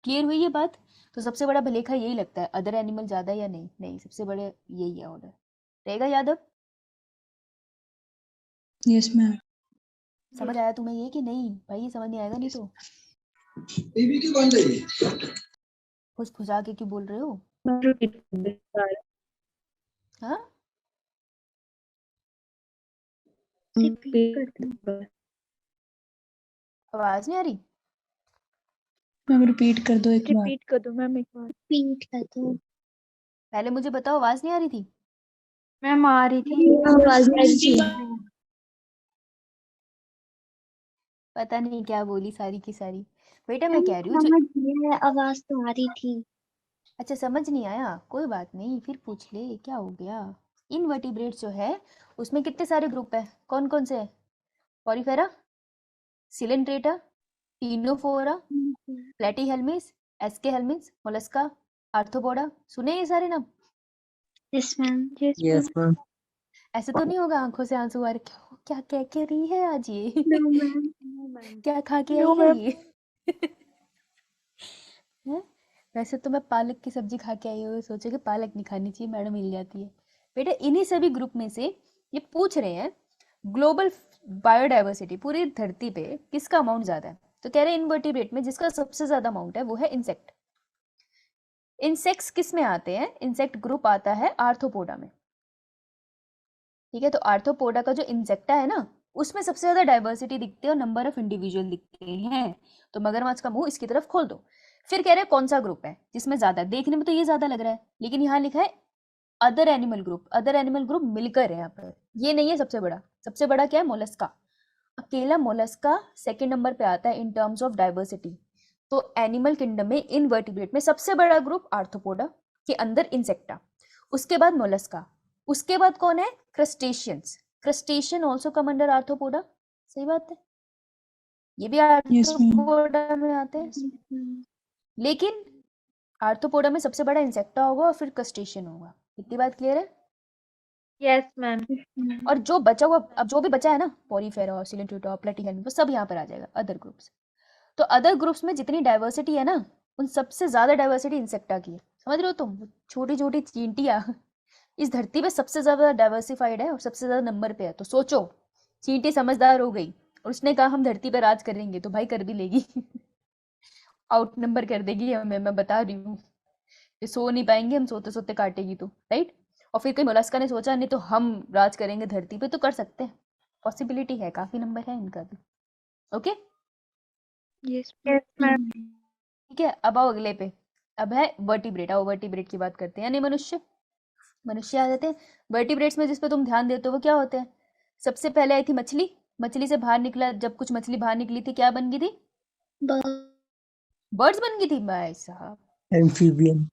क्लियर हुई ये बात? तो सबसे बड़ा भलेखा यही लगता है, अदर एनिमल ज्यादा या नहीं? नहीं, सबसे बड़े यही है ऑर्डर, रहेगा यादव? Yes, ma'am. समझ आया तुम्हें ये कि नहीं? भाई ये समझ नहीं आएगा नहीं तो फुसफुसा के क्यों बोल रहे हो? हाँ, आवाज नहीं आ रही? मैम रिपीट कर दो एक बार. रिपीट कर दो मैम एक बार। रिपीट कर दो। पहले मुझे बताओ, आवाज नहीं आ रही थी? मैम आ रही थी। आवाज नहीं आ रही थी। पता नहीं क्या बोली सारी की सारी। बेटा मैं कह रही हूँ समझ गया, आवाज तो आ रही थी। अच्छा समझ नहीं आया, कोई बात नहीं, फिर पूछ ले, क्या हो गया? इनवर्टिब्रेट्स जो है उसमें कितने सारे ग्रुप है? कौन कौन से है? Porifera, Coelenterata, Ctenophora, Platyhelminthes, Aschelminthes, Mollusca, Arthropoda, सुने ये सारे नाम? Yes, ma'am. Yes, ma'am. ऐसे तो नहीं होगा आंखों से आंसू आ रहे, क्या क्या कह के रही है आज ये? No, ma'am. No, ma'am. क्या खा के No, आई है ma'am. ये? हैं? वैसे तो मैं पालक की सब्जी खा के आई हूँ, सोचे कि पालक नहीं खानी चाहिए, मैडम मिल जाती है। बेटा इन्हीं सभी ग्रुप में से ये पूछ रहे हैं ग्लोबल बायोडाइवर्सिटी पूरी धरती पे किसका अमाउंट ज्यादा है, तो कह रहे हैं इनवर्टिब्रेट में जिसका सबसे ज्यादा अमाउंट है वो है इंसेक्ट। इंसेक्ट्स किस में आते हैं? इंसेक्ट ग्रुप आता है आर्थ्रोपोडा में। ठीक है, तो आर्थ्रोपोडा का जो इंसेक्टा है ना उसमें सबसे ज्यादा डाइवर्सिटी दिखती है और नंबर ऑफ इंडिविजुअल दिखते हैं। तो मगरमच्छ का मुंह इसकी तरफ खोल दो। फिर कह रहे हैं कौन सा ग्रुप है जिसमें ज्यादा, देखने में तो ये ज्यादा लग रहा है लेकिन यहाँ लिखा है other animal group. Other animal group मिलकर है यहाँ पर, ये नहीं है सबसे बड़ा। सबसे बड़ा क्या है? मोलस्का। अकेला मोलस्का सेकंड नंबर पे आता है इन टर्म्स ऑफ डाइवर्सिटी। तो एनिमल किंगडम में इनवर्टिब्रेट में सबसे बड़ा ग्रुप आर्थ्रोपोडा के अंदर इंसेक्टा, उसके बाद मोलस्का, उसके बाद कौन है? Crustaceans. Crustacean also come under arthropoda. सही बात है, ये भी Yes, ma'am. आर्थ्रोपोडा में आते हैं। Yes, ma'am. लेकिन आर्थ्रोपोडा में सबसे बड़ा इंसेक्टा होगा और फिर क्रस्टेशियन होगा। इतनी बात क्लियर है? Yes, ma'am. Yes, ma'am. और जो बचा हुआ, अब जो भी बचा है ना, पॉरीफेरा, सिलेंट्रोटा, प्लेटिहेल्मिन, वो सब यहाँ पर आ जाएगा अदर ग्रुप्स। तो अदर ग्रुप्स में जितनी डाइवर्सिटी है ना उन सबसे ज्यादा डाइवर्सिटी इंसेक्टा की है। समझ रहे हो तुम? छोटी छोटी चींटियां इस धरती पे सबसे ज्यादा डाइवर्सिफाइड है और सबसे ज्यादा नंबर पे है। तो सोचो, चींटी समझदार हो गई और उसने कहा हम धरती पे राज करेंगे, तो भाई कर भी लेगी। आउट नंबर कर देगी हमें, मैं बता रही हूँ। ये सो नहीं पाएंगे हम, सोते सोते काटेगी तो, राइट? और फिर कहीं मोलस्का ने सोचा नहीं तो हम राज करेंगे धरती पे, तो कर सकते हैं, पॉसिबिलिटी है, काफी नंबर है इनका भी। Okay Yes, Yes, ma'am. ma'am. ठीक है, अब आओ अगले पे। अब है वर्टिब्रेट। आओ वर्टिब्रेट की बात करते हैं, यानी मनुष्य। मनुष्य आ जाते हैं वर्टिब्रेट्स में। जिस पे तुम ध्यान देते हो वो क्या होते हैं? सबसे पहले आई थी मछली। मछली से बाहर निकला, जब कुछ मछली बाहर निकली थी क्या बन गई थी? बर्ड्स बन गई थी भाई साहब। Amphibian.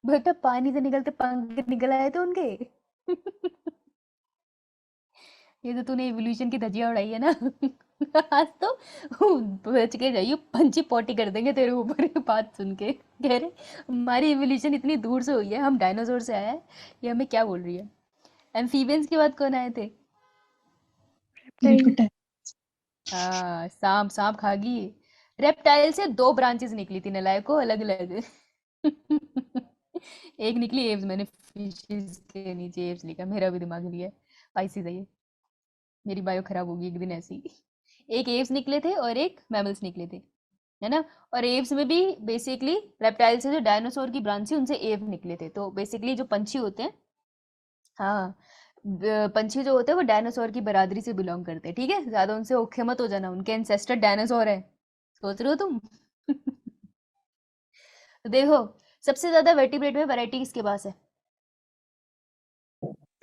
बेटा पानी से निकलते पंख निकल आए थे उनके। ये तो तूने इवोल्यूशन की धज्जियां उड़ाई है ना। आज तो बच के जाइयो, पंची पोटी कर देंगे तेरे ऊपर। ये बात सुन के कह रहे हमारी इवोल्यूशन इतनी दूर से हुई है, हम डायनासोर से आया है, ये हमें क्या बोल रही है? एम्फीबियंस की बात कौन आए थे? Reptile. हाँ, सांप। सांप खा गई। रेप्टाइल से दो ब्रांचेस निकली थी नलायको, अलग अलग। एक निकली एव्स, मैंने फिशेस के नीचे एव्स लिखा, मेरा भी दिमाग लिया है, पाइसिस है ये। मेरी बायो खराब होगी एक दिन ऐसी। एक एव्स निकले थे और एक मैमल्स निकले थे, है ना? और एव्स में भी बेसिकली रेप्टाइल से जो डायनासोर की ब्रांच थी उनसे एव निकले थे। तो बेसिकली जो पंछी होते हैं, हाँ, पंछी जो होते हैं वो डायनासोर की बरादरी से बिलोंग करते हैं। ठीक है, ज्यादा उनसे औखे मत हो जाना, उनके एंसेस्टर डायनासोर है, सोच रहे हो तुम? तो देखो सबसे ज्यादा वर्टिब्रेट में वैरायटी किसके पास है?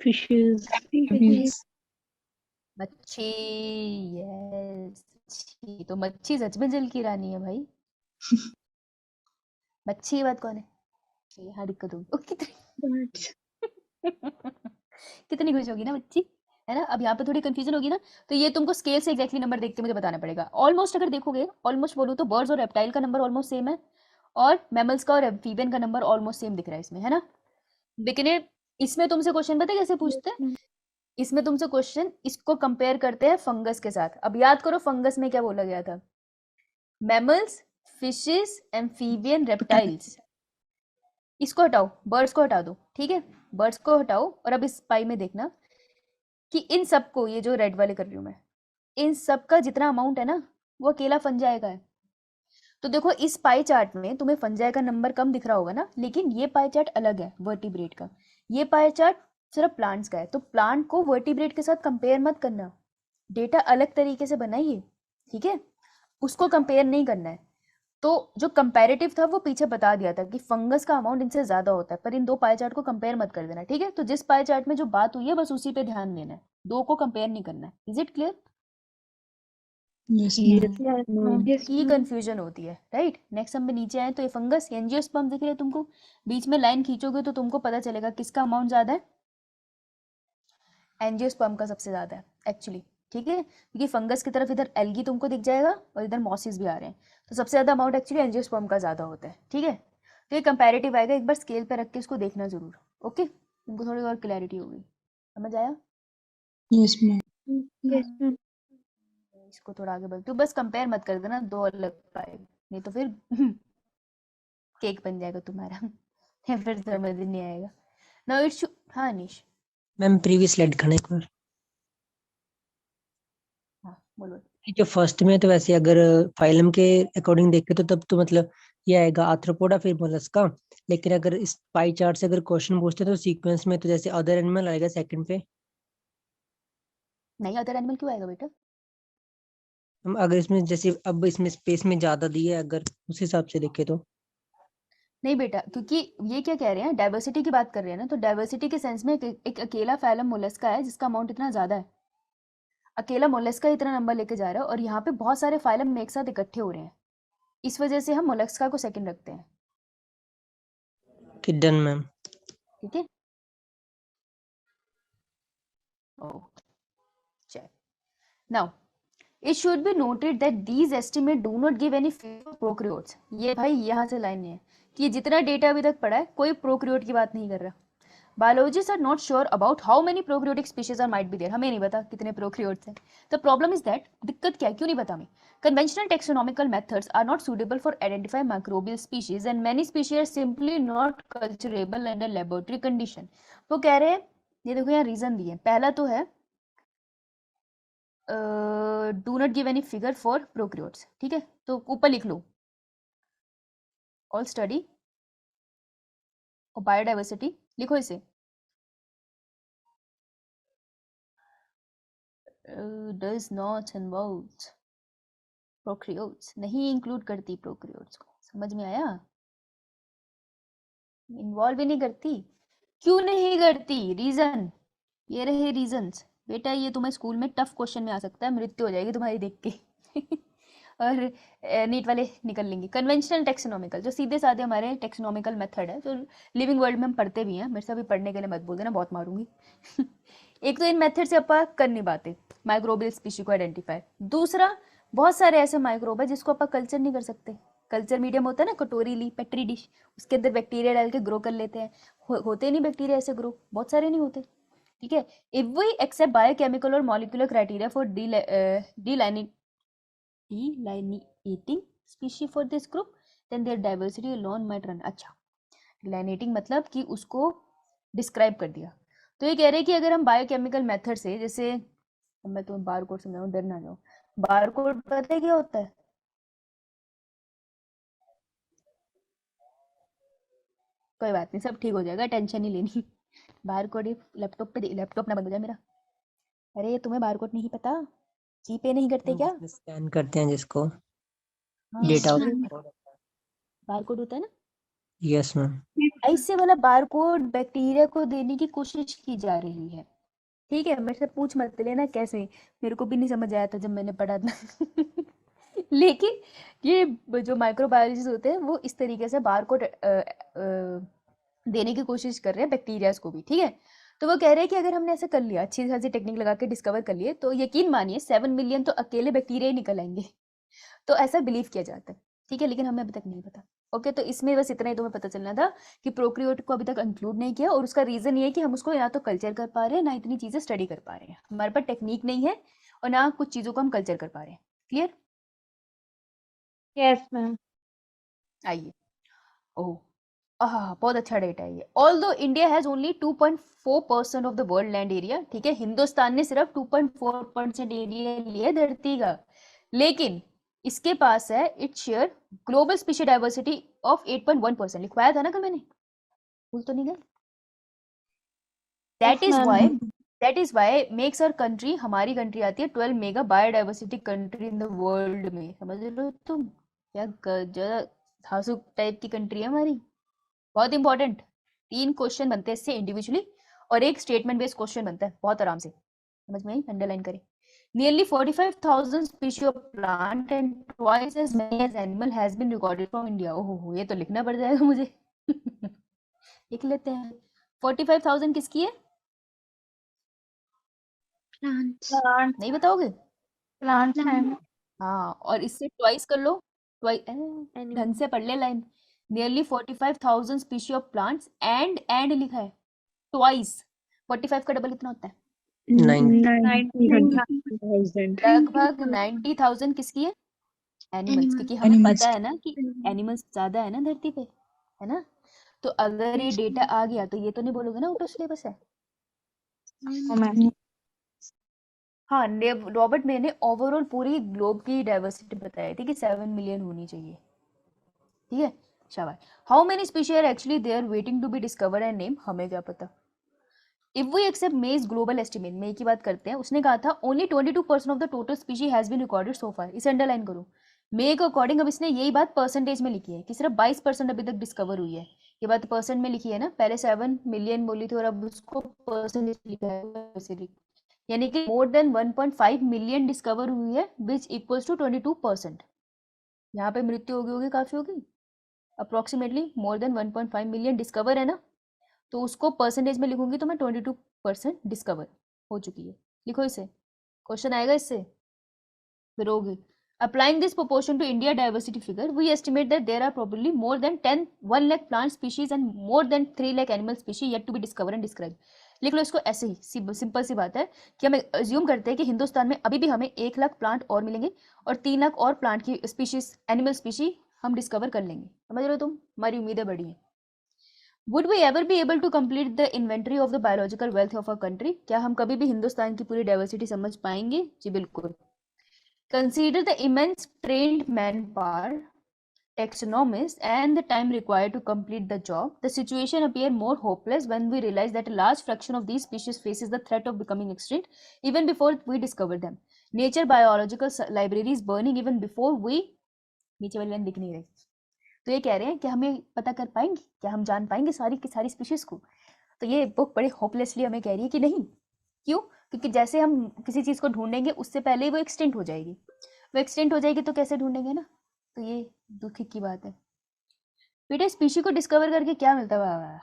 Fishes. Fishes. मच्छी। यस, मच्छी। तो मच्छी सच में जल की रानी है भाई। मच्छी की बात कौन है? यहाँ दिक्कत होगी। ओ, Birds. कितनी खुश होगी ना बच्ची, है ना? अब यहाँ पे थोड़ी कंफ्यूजन होगी ना, तो ये तुमको स्केल से एग्जैक्टली नंबर देख के मुझे बताना पड़ेगा। ऑलमोस्ट अगर देखोगे, ऑलमोस्ट बोलूँ तो बर्ड्स और रेप्टाइल का नंबर ऑलमोस्ट सेम है और मैमल्स का और एम्फीबियन का नंबर ऑलमोस्ट सेम दिख रहा है इसमें, है ना? लेकिन इसमें तुमसे क्वेश्चन पता है कैसे पूछते हैं? ma'am. इसमें तुमसे क्वेश्चन इसको कंपेयर करते हैं फंगस के साथ। अब याद करो फंगस में क्या बोला गया था? Mammals, fishes, amphibian, reptiles. इसको हटाओ, बर्ड्स को हटा दो, ठीक है? बर्ड्स को हटाओ और अब इस पाई में देखना कि इन सबको, ये जो रेड वाले कर रही हूँ मैं, इन सब का जितना अमाउंट है ना वो अकेला फंजाई का है। तो देखो इस पाई चार्ट में तुम्हें फंजाई का नंबर कम दिख रहा होगा ना, लेकिन ये पाई चार्ट अलग है वर्टिब्रेट का। ये पाई चार्ट सिर्फ प्लांट्स का है, तो प्लांट को वर्टिब्रेट के साथ कंपेयर मत करना। डेटा अलग तरीके से बनाइए, ठीक है? उसको कंपेयर नहीं करना है। तो जो कंपैरेटिव था वो पीछे बता दिया था कि फंगस का अमाउंट इनसे ज्यादा होता है, पर इन दो पाई चार्ट को कंपेयर मत कर देना, ठीक है? तो जिस पाई चार्ट में जो बात हुई है बस उसी पे ध्यान देना है, दो को कंपेयर नहीं करना है। Is it clear? Yes, ma'am. Yes, Yes, ma'am. ma'am. Yes, की ma'am. कंफ्यूजन होती है, राइट? नेक्स्ट हम नीचे आए तो ये फंगस, एंजियोस्पर्म दिख रहे हैं तुमको? बीच में लाइन खींचोगे तो तुमको पता चलेगा किसका अमाउंट ज्यादा है। एंजियोस्पर्म का सबसे ज्यादा है एक्चुअली। ठीक है, क्योंकि फंगस की तरफ इधर एल्गी तुमको दिख जाएगा और इधर मॉसिस भी आ रहे हैं, तो सबसे ज्यादा अमाउंट एक्चुअली एंजियोस्पर्म का ज्यादा होता है। ठीक है, तो ये कंपैरेटिव आएगा, एक बार स्केल पे रख के इसको देखना जरूर। ओके, तुमको थोड़ी और क्लैरिटी होगी। समझ आया? Yes, ma'am. Yes, ma'am. इसको थोड़ा आगे बढ़, तू बस कंपेयर मत कर देना, दो अलग पाएगा, नहीं तो फिर केक बन जाएगा तुम्हारा फिर समझ नहीं आएगा। नाउ इट्स, हाँ निश, मैम प्रीवियस स्लाइड दिखाना एक बार। हाँ बोलो। ये जो फर्स्ट में है, तो वैसे अगर फाइलम के अकॉर्डिंग देखें तो तब तो मतलब ये आएगा आर्थ्रोपोडा फिर मोलस्का, लेकिन अगर इस पाई चार्ट से अगर क्वेश्चन पूछते हैं तो सीक्वेंस में तो जैसे अदर एनिमल आएगा सेकंड पे। नहीं, अदर एनिमल क्यों आएगा बेटा? हम अगर इसमें जैसे अब इसमें स्पेस में ज्यादा दी है, अगर उस हिसाब से देखें तो नहीं बेटा, क्योंकि ये क्या कह रहे हैं, डाइवर्सिटी की बात कर रहे हैं ना, तो डाइवर्सिटी के सेंस में एक अकेला फाइलम मोलस्का है जिसका अमाउंट इतना ज्यादा है, अकेला मोलस्का इतना नंबर लेके जा रहा है, और यहाँ पे बहुत सारे फाइलम एक साथ इकट्ठे हो रहे हैं, इस वजह से हम मोलस्का को सेकंड रखते हैं। कि डन मैम। ठीक है, ओह चल, now it should be noted that these estimates do not give any figure for prokaryotes। ये भाई यहाँ से लाइन है कि जितना डेटा अभी तक पढ़ा है कोई प्रोक्रियोट की बात नहीं कर रहा। Biologists are not sure about how many prokaryotic species are might be there, हमें नहीं पता कितने प्रोक्रियोट्स हैं। द प्रॉब्लम इज दैट, दिक्कत क्या है, क्यों नहीं पता हमें? Conventional taxonomical methods are not suitable for identify microbial species and many species are simply not culturable under laboratory condition. वो कह रहे हैं, ये देखो यहाँ रीजन दिए, पहला तो है do not give any figure for prokaryotes. ठीक है, तो ऊपर लिख लो ऑल स्टडी और बायोडाइवर्सिटी, लिखो इसे डज नॉट इन्वॉल्व प्रोक्रियोट्स, नहीं इंक्लूड करती प्रोक्रियोट्स को। समझ में आया? इन्वॉल्व ही नहीं करती। क्यों नहीं करती? रीजन, ये रहे रीजंस। बेटा ये तुम्हें स्कूल में टफ क्वेश्चन में आ सकता है, मृत्यु हो जाएगी तुम्हारी देख के और नीट वाले निकल लेंगे। कन्वेंशनल टेक्सोनॉमिकल, जो सीधे साधे हमारे टेक्सोनॉमिकल मेथड है, जो लिविंग वर्ल्ड में हम पढ़ते भी हैं, मेरे से अभी पढ़ने के लिए मत बोल देना, बहुत मारूंगी एक तो इन मेथड से अपन कर नहीं पाते माइक्रोबियल स्पीशी को आइडेंटिफाई। दूसरा, बहुत सारे ऐसे माइक्रोब है जिसको अपन कल्चर नहीं कर सकते। कल्चर मीडियम होता है ना, कटोरी ली, पेट्री डिश, उसके अंदर बैक्टीरिया डाल के ग्रो कर लेते हैं, होते नहीं बैक्टीरिया ऐसे ग्रो, बहुत सारे नहीं होते। ठीक है, इफ वी एक्सेप्ट बायोकेमिकल और molecular criteria for delineating species for this group, then their diversity alone might run। अच्छा, delineating मतलब कि उसको डिस्क्राइब कर दिया। तो ये कह रहे हैं कि अगर हम बायोकेमिकल मेथड से, जैसे अब मैं तुम्हें बार कोड समझाऊं, डर ना जाओ। बार कोड पता है क्या होता है? कोई बात नहीं, सब ठीक हो जाएगा, टेंशन नहीं लेनी बार कोड लैपटॉप पे, लैपटॉप ना बंद हो जाए मेरा। अरे तुम्हें बार कोड नहीं पता? जीपे नहीं करते क्या? स्कैन करते हैं जिसको हाँ, डेटा बार कोड होता है ना, यस मैम। ऐसे वाला बार कोड बैक्टीरिया को देने की कोशिश की जा रही है। ठीक है, मेरे से पूछ मत लेना कैसे, मेरे को भी नहीं समझ आया था जब मैंने पढ़ा था लेकिन ये जो माइक्रोबायोलॉजिस्ट होते हैं वो इस तरीके से बार कोड देने की कोशिश कर रहे हैं बैक्टीरियाज को भी। ठीक है, तो वो कह रहे हैं कि अगर हमने ऐसा कर लिया, अच्छी खासी टेक्निक लगा के डिस्कवर कर लिए, तो यकीन मानिए 7 मिलियन तो अकेले बैक्टीरिया ही निकल आएंगे तो ऐसा बिलीव किया जाता है। ठीक है, लेकिन हमें अभी तक नहीं पता। ओके, तो इसमें बस इतना ही तुम्हें पता चलना था कि प्रोक्रियोट को अभी तक इंक्लूड नहीं किया, और उसका रीजन ये है कि हम उसको ना तो कल्चर कर पा रहे हैं, ना इतनी चीजें स्टडी कर पा रहे हैं, हमारे पास टेक्निक नहीं है, और ना कुछ चीजों को हम कल्चर कर पा रहे हैं। क्लियर? Yes, ma'am. आइए, ओह बहुत अच्छा डेटा है ये। Although India has only 2.4% of the world land area, ठीक है, हिंदुस्तान ने सिर्फ 2.4% एरिया लिया है धरती का, लेकिन इसके पास है its share global species diversity of 8.1%। लिखवाया था ना कल मैंने, भूल तो नहीं गए? That is ma'am. Why, that is why makes our country, हमारी कंट्री आती है 12 mega biodiversity country in the world में। समझ लो तुम, क्या गजब धासु टाइप की कंट्री है हमारी। बहुत इंपॉर्टेंट, 3 क्वेश्चन बनते हैं इससे इंडिविजुअली, और एक स्टेटमेंट बेस्ड क्वेश्चन बनता है, बहुत आराम से। समझ में आई? अंडरलाइन करें। Nearly 45,000 species of plant and twice as many as animal has been recorded from India। ओहो, ये तो लिखना पड़ जाएगा मुझे लिख लेते हैं। 45,000 किसकी है? Plants. Plants. नहीं बताओगे? Plants and हाँ, और इससे ट्वाइस कर लो, ढंग से पढ़ ले line. Nearly 45,000 species of plants and लिखा है ट्वाइस। 45 का डबल कितना होता है? 90,000. लगभग 90,000 किसकी है? एनिमल्स, क्योंकि हमें Animals पता है ना कि एनिमल्स ज्यादा है ना धरती पे, है ना? तो अगर ये डेटा आ गया तो ये तो नहीं बोलोगे ना आउट ऑफ सिलेबस है। women. हाँ, रॉबर्ट मे ने ओवरऑल पूरी ग्लोब की डाइवर्सिटी बताई थी कि 7 मिलियन होनी चाहिए, ठीक है? शाबाश। How many species are actually there waiting to be discovered and name, हमें क्या पता। If we accept May's global estimate, May की बात करते हैं, उसने कहा था only 22% of the total species has been recorded so far. इसे अंडरलाइन करो। मे के अकॉर्डिंग अब इसने यही बात परसेंटेज में लिखी है कि सिर्फ 22% अभी तक डिस्कवर हुई है। ये बात परसेंट में लिखी है ना, पहले 7 मिलियन बोली थी और अब उसको परसेंटेज लिखा है, यानी कि मोर देन 1.5 मिलियन डिस्कवर हुई है, विच इक्वल्स टू 22%। यहाँ पे मृत्यु होगी काफी होगी, approximately more than 1.5 million discover है ना, तो उसको परसेंटेज में लिखूंगी तो मैं 22% डिस्कवर हो चुकी है। लिखो इसे, क्वेश्चन आएगा इससे, फिर होगी। Applying this proportion to India diversity figure, we estimate that there are probably more than 1 lakh plant species and more than 3 lakh animal species yet to be discovered and described. लिख लो इसको ऐसे ही, simple सी बात है कि हम assume करते हैं कि हिंदुस्तान में अभी भी हमें 1 लाख प्लांट और मिलेंगे और 3 लाख और प्लांट की स्पीशीज, एनिमल स्पीशीज हम डिस्कवर कर लेंगे। समझ रहे हो तुम? हमारी उम्मीदें बड़ी हैं। Would we ever be able to complete the inventory of the biological wealth of our country? क्या हम कभी भी हिंदुस्तान की पूरी डाइवर्सिटी समझ पाएंगे? जी बिल्कुल। Consider the immense trained manpower, taxonomists, and the time required to complete the job. The situation appears more hopeless when we realize that a large fraction of these species faces the threat of becoming extinct even before we discover them. Nature biological library is burning even before we, नीचे वाली line दिख नहीं रही, तो ये कह रहे हैं कि हमें पता कर पाएंगे, क्या हम जान पाएंगे सारी की सारी स्पीशीज को? तो ये बुक बड़े होपलेसली हमें कह रही है कि नहीं। क्यों? क्योंकि जैसे हम किसी चीज को ढूंढेंगे उससे पहले ही वो एक्सटेंट हो जाएगी। वो एक्सटेंट हो जाएगी तो कैसे ढूंढेंगे ना, तो ये दुख की बात है। बेटा स्पीशी को डिस्कवर करके क्या मिलता है?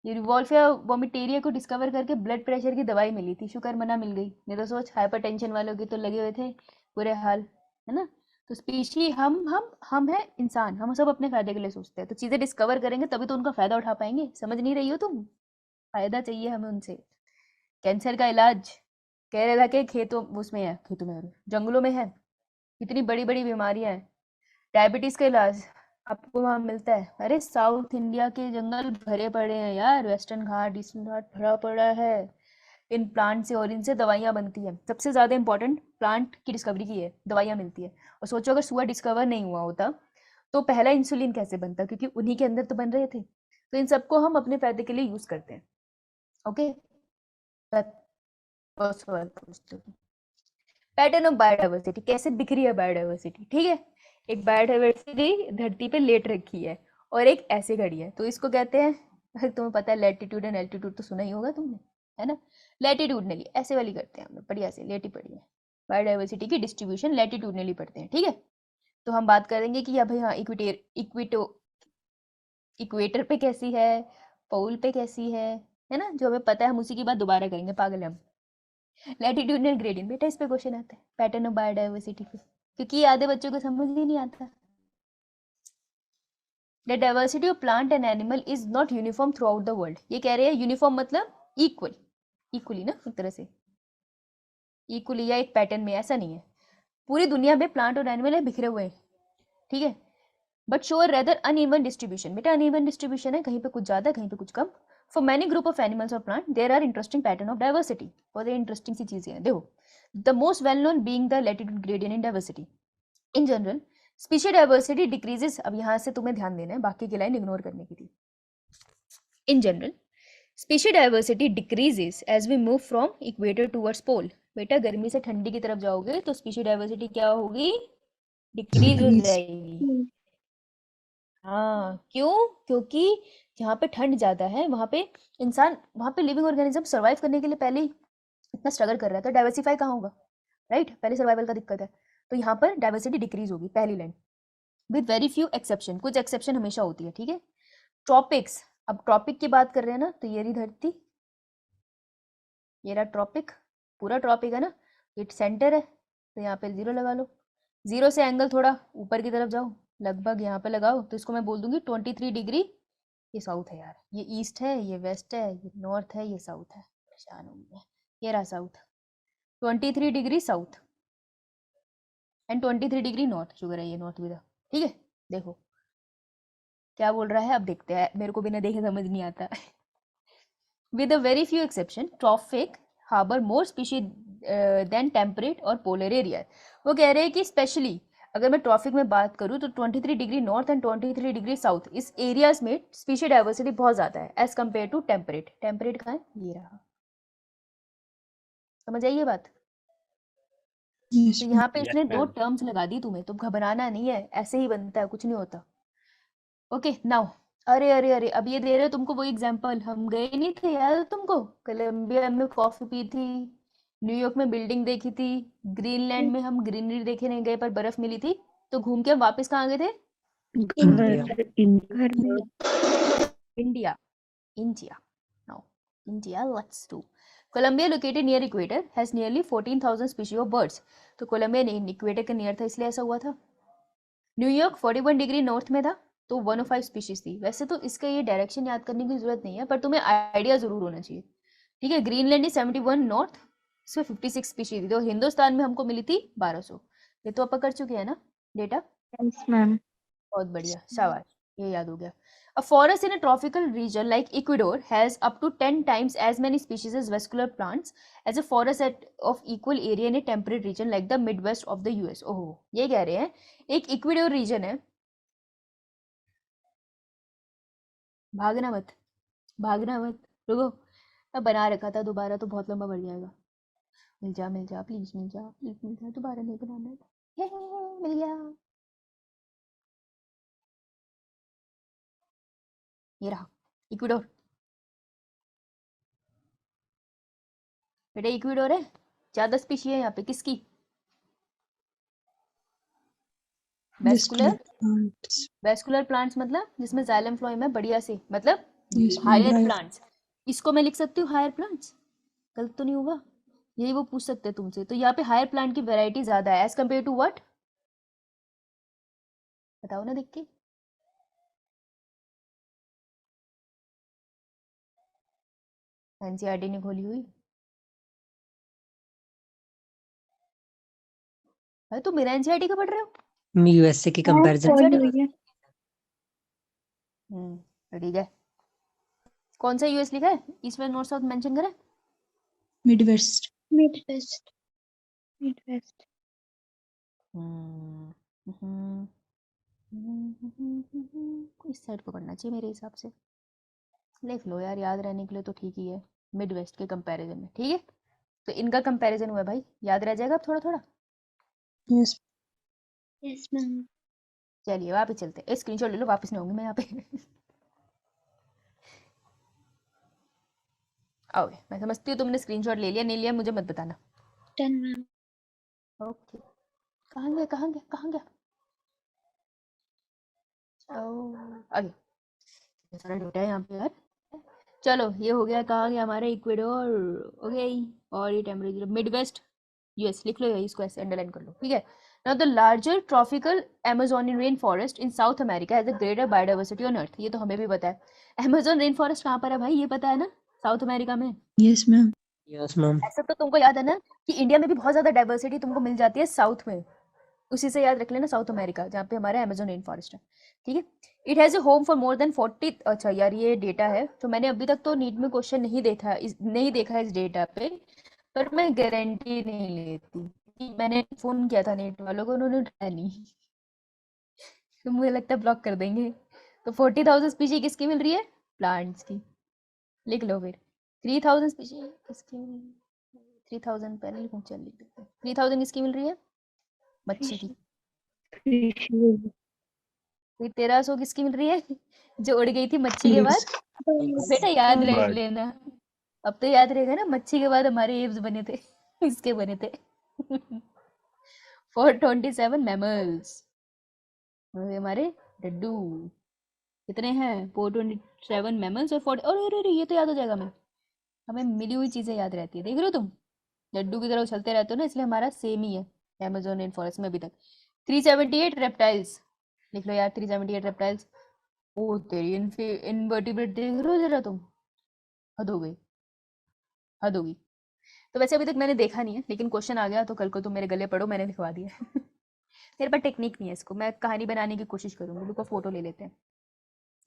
ये रिवॉल्फिया वोमिटेरिया को डिस्कवर करके ब्लड प्रेशर की दवाई मिली थी, शुक्र मना मिल गई, नहीं तो सोच हाइपरटेंशन वालों के तो लगे हुए थे बुरे हाल, है ना? तो स्पीशी हम है इंसान, हम सब अपने फायदे के लिए सोचते हैं, तो चीजें डिस्कवर करेंगे तभी तो उनका फायदा उठा पाएंगे। समझ नहीं रही हो तुम? फायदा चाहिए हमें उनसे। कैंसर का इलाज केरला के खेतों उसमें है, खेतों में जंगलों में है, इतनी बड़ी बड़ी बीमारियां हैं। डायबिटीज का इलाज आपको वहां मिलता है। अरे साउथ इंडिया के जंगल भरे पड़े हैं यार, वेस्टर्न घाट ईस्टर्न घाट भरा पड़ा है इन प्लांट से, और इनसे दवाइयां बनती है। सबसे ज्यादा इंपॉर्टेंट प्लांट की डिस्कवरी की है, दवाइयां मिलती है। और सोचो अगर सुअर डिस्कवर नहीं हुआ होता तो पहला इंसुलिन कैसे बनता, क्योंकि उन्हीं के अंदर तो बन रहे थे। तो इन सबको हम अपने फायदे के लिए यूज करते हैं। ओके, पैटर्न ऑफ बायोडाइवर्सिटी, कैसे दिख रही है बायोडाइवर्सिटी? ठीक है, एक बायोडाइवर्सिटी धरती पे लेट रखी है और एक ऐसे खड़ी है, तो इसको कहते हैं, तुम्हें पता है लैटिट्यूड एंड एल्टीट्यूड तो सुना ही होगा तुमने, है ना? लैटिट्यूडनली ऐसे वाली करते हैं हम लोग, बढ़िया से लेटी पड़ी है। बायोडाइवर्सिटी की डिस्ट्रीब्यूशन लैटिट्यूडनली पढ़ते हैं, ठीक है? तो हम बात करेंगे कि भाई हाँ इक्वेटर पे कैसी है, पोल पे कैसी है ना? जो हमें पता है हम उसी की बात दोबारा करेंगे, पागल हम। लैटिट्यूडनल ग्रेडियंट, बेटा इस पे क्वेश्चन आता है पैटर्न ऑफ बायोडाइवर्सिटी पे, क्योंकि आधे बच्चों को समझ ही नहीं आता। The diversity of plant and animal is not uniform through out the world. ये कह रहे हैं यूनिफॉर्म मतलब इक्वली ना, एक तरह से इक्वली या एक पैटर्न में, ऐसा नहीं है। पूरी दुनिया में प्लांट और एनिमल है बिखरे हुए हैं, ठीक है, but show rather uneven distribution. बेटा अनइवन डिस्ट्रीब्यूशन है, कहीं पे कुछ ज्यादा कहीं पे कुछ कम। For many group of animals or plant, there are interesting pattern of diversity. बहुत इंटरेस्टिंग सी चीजें हैं। देखो, the most well known being the latitude gradient in diversity. In general, species diversity decreases. अब यहाँ से तुम्हें ध्यान देना है, बाकी की लाइन इग्नोर करने की थी। In general, species diversity decreases as we move from equator towards pole. बेटा गर्मी से ठंडी की तरफ जाओगे तो species diversity क्या होगी? डिक्रीज हो जाएगी। हाँ, क्यों? क्योंकि जहाँ पे ठंड ज्यादा है वहां पे इंसान, वहां पे लिविंग ऑर्गेनिज्म सर्वाइव करने के लिए पहले ही इतना स्ट्रगल कर रहा है, तो डाइवर्सिफाई कहाँ होगा? राइट, पहले सर्वाइवल का दिक्कत है, तो यहाँ पर डाइवर्सिटी डिक्रीज होगी, पहली line. With very few exception, कुछ एक्सेप्शन हमेशा होती है, ठीक है? ट्रॉपिक्स, अब ट्रॉपिक की बात कर रहे हैं ना, तो ये रही धरती, ये रहा ट्रॉपिक, पूरा ट्रॉपिक है ना, ये सेंटर है, तो यहाँ पे 0 लगा लो। 0 से एंगल थोड़ा ऊपर की तरफ जाओ, लगभग यहाँ पे लगाओ, तो इसको मैं बोल दूंगी 23 डिग्री। ये साउथ है यार, ये ईस्ट है, ये वेस्ट है, ये नॉर्थ है, ये साउथ है, परेशान हो गई मैं। ये रहा south, 23 degree south and 23 degree north, sugar है ये नॉर्थ भी था। ठीक है, देखो क्या बोल रहा है, अब देखते हैं, मेरे को बिना देखे समझ नहीं आता। With a very few exception, trophic harbor more species than temperate और polar area। वो कह रहे हैं कि स्पेशली अगर मैं ट्रॉफिक में बात करूँ तो 23 degree north and 23 degree south, इस एरियाज में स्पीशी डाइवर्सिटी बहुत ज़्यादा है as compare to temperate. Temperate कहाँ है, ये रहा। समझ आई ये बात? Yes, तो ma'am. यहाँ पे Yes, इसने दो ma'am. टर्म्स लगा दी तुम्हें, तो घबराना नहीं है, ऐसे ही बनता है, कुछ नहीं होता। ओके नाउ, अरे अरे अरे, अब ये दे रहे हो तुमको वो एग्जांपल, हम गए नहीं थे याद है तुमको, कोलंबिया में कॉफी पी थी, न्यूयॉर्क में बिल्डिंग देखी थी, ग्रीनलैंड में हम ग्रीनरी देखे नहीं गए पर बर्फ मिली थी, तो घूम के हम वापस कहाँ गए थे? इंडिया। घर में India. India now, India let's do. Colombia located near equator has nearly 14,000 species of birds. तो कोलंबिया ने इक्वेटर के नियर था इसलिए ऐसा हुआ था। न्यूयॉर्क 41 डिग्री नॉर्थ में था तो 105 स्पीशीज थी। वैसे तो इसका ये डायरेक्शन याद करने की जरूरत नहीं है, पर तुम्हें आइडिया जरूर होना चाहिए। ठीक है, ग्रीनलैंड इज 71 नॉर्थ, इसमें 56 स्पीशीज थी, तो हिंदुस्तान में हमको मिली थी 1200। ये तो अपन कर चुके हैं ना डेटा। Yes, ma'am. बहुत बढ़िया, शाबाश, ये याद हो गया। A forest in a tropical region like Ecuador has up to 10 times as many species as vascular plants as a forest of equal area in a temperate region like the Midwest of the US। ओहो, ये कह रहे हैं एक Ecuador reason है, भागना मत, भागना मत, रुको, अब बना रखा था, दोबारा तो बहुत लंबा बढ़ जाएगा। मिल जा मिल जा प्लीज, मिल जा प्लीज, मिल जा, दोबारा नहीं बनाना है। मिल गया, ये रहा इक्वेडोर। बेटा इक्वेडोर है, ज्यादा स्पीशी है यहाँ पे, किसकी? Vascular vascular. plants. Vascular plants मतलब जिसमें जाइलम फ्लोएम है बढ़िया से, मतलब Yes, ma'am. Higher Right. Plants. इसको मैं लिख सकती हूँ हायर प्लांट्स, गलत तो नहीं होगा? यही वो पूछ सकते हैं तुमसे। तो यहाँ पे हायर प्लांट की वैरायटी ज्यादा है एज कम्पेयर टू व्हाट, बताओ ना देख के। एनसीईआरटी ने खोली हुई। अरे तुम मेरा एनसीईआरटी का पढ़ रहे हो? यूएसए के कंपैरिजन खोली NCERT हुई है। ठीक है, कौन सा यूएस लिखा है, east west north south mention करा है? Midwest. Midwest. Midwest. इस साइड को पढ़ना चाहिए मेरे हिसाब से। लिख लो यार, याद रहने के लिए तो ठीक ही है, मिड वेस्ट के कंपैरिजन में। ठीक है, तो इनका कंपैरिजन हुआ भाई, याद रह जाएगा अब थोड़ा थोड़ा। Yes. Yes, ma'am. चलिए वापस चलते हैं, स्क्रीनशॉट ले लो, वापस नहीं होंगी मैं यहाँ पे। आओ, मैं समझती हूँ तुमने स्क्रीनशॉट ले लिया, नहीं लिया मुझे मत बताना। 10, ma'am. ओके, कहाँ गया कहाँ गया कहाँ गया? आगे, सारा डेटा है यहाँ पे यार। चलो ये हो गया, कहाँ गया हमारा इक्वेडोर, ओके। और ये टेम्परेचर मिड वेस्ट यूएस, लिख लो इसको ऐसे अंडरलाइन कर लो। ठीक है, now the larger tropical Amazonian rain forest in south America has a greater biodiversity on earth. ये तो हमें भी पता है। अमेज़न रेन फॉरेस्ट कहाँ पर है भाई, ये पता है ना, साउथ अमेरिका में। Yes, ma'am. Yes ma'am. ऐसा तो तुमको याद है ना कि इंडिया में भी बहुत ज्यादा डाइवर्सिटी तुमको मिल जाती है साउथ में, उसी से याद रख लेना, साउथ अमेरिका जहाँ पे हमारा अमेज़न रेन फॉरेस्ट है। ठीक है, it has a home for more than 40। अच्छा यार ये डेटा है, तो मैंने अभी तक तो नीट में क्वेश्चन नहीं देखा इस डेटा पे, पर मैं गारंटी नहीं लेती। मैंने फोन किया था नीट वालों को, उन्होंने उठाया नहीं। तो मुझे लगता है ब्लॉक कर देंगे। तो 40,000 स्पीशी किसकी मिल रही है, प्लांट्स की। लिख लो फिर 3,000 स्पीशी किसकी मिल रही है, 3,000 पहले लिखूं, चल लिख देते हैं। 3,000 किसकी मिल रही है, मच्छी की। Fishes. फिर 1,300 किसकी मिल रही है, जो उड़ गई थी मच्छी के बाद। बेटा याद रख Bird. लेना, अब तो याद रहेगा ना, मच्छी के बाद हमारे एब्स बने थे, इसके बने थे। 427 मैमल्स, हमारे डड्डू कितने हैं, 427 मैमल्स और 40। अरे अरे अरे, ये तो याद हो जाएगा हमें, हमें मिली हुई चीजें याद रहती है, देख रहे हो तुम। लड्डू की तरह उछलते रहते हो ना, इसलिए हमारा सेम ही है अमेजोन रेन फॉरेस्ट में अभी तक। 378 रेप्टाइल्स लिख लो यार, 378 रेप्टाइल्स। ओ तेरी इनवर्टिब्रेट देख रहे हो जरा तुम, हद हो गई, हद होगी। तो वैसे अभी तक मैंने देखा नहीं है, लेकिन क्वेश्चन आ गया तो कल को तुम मेरे गले पड़ो, मैंने लिखवा दिया। मेरे पास टेक्निक नहीं है इसको, मैं कहानी बनाने की कोशिश करूंगी। रुको फोटो ले लेते हैं,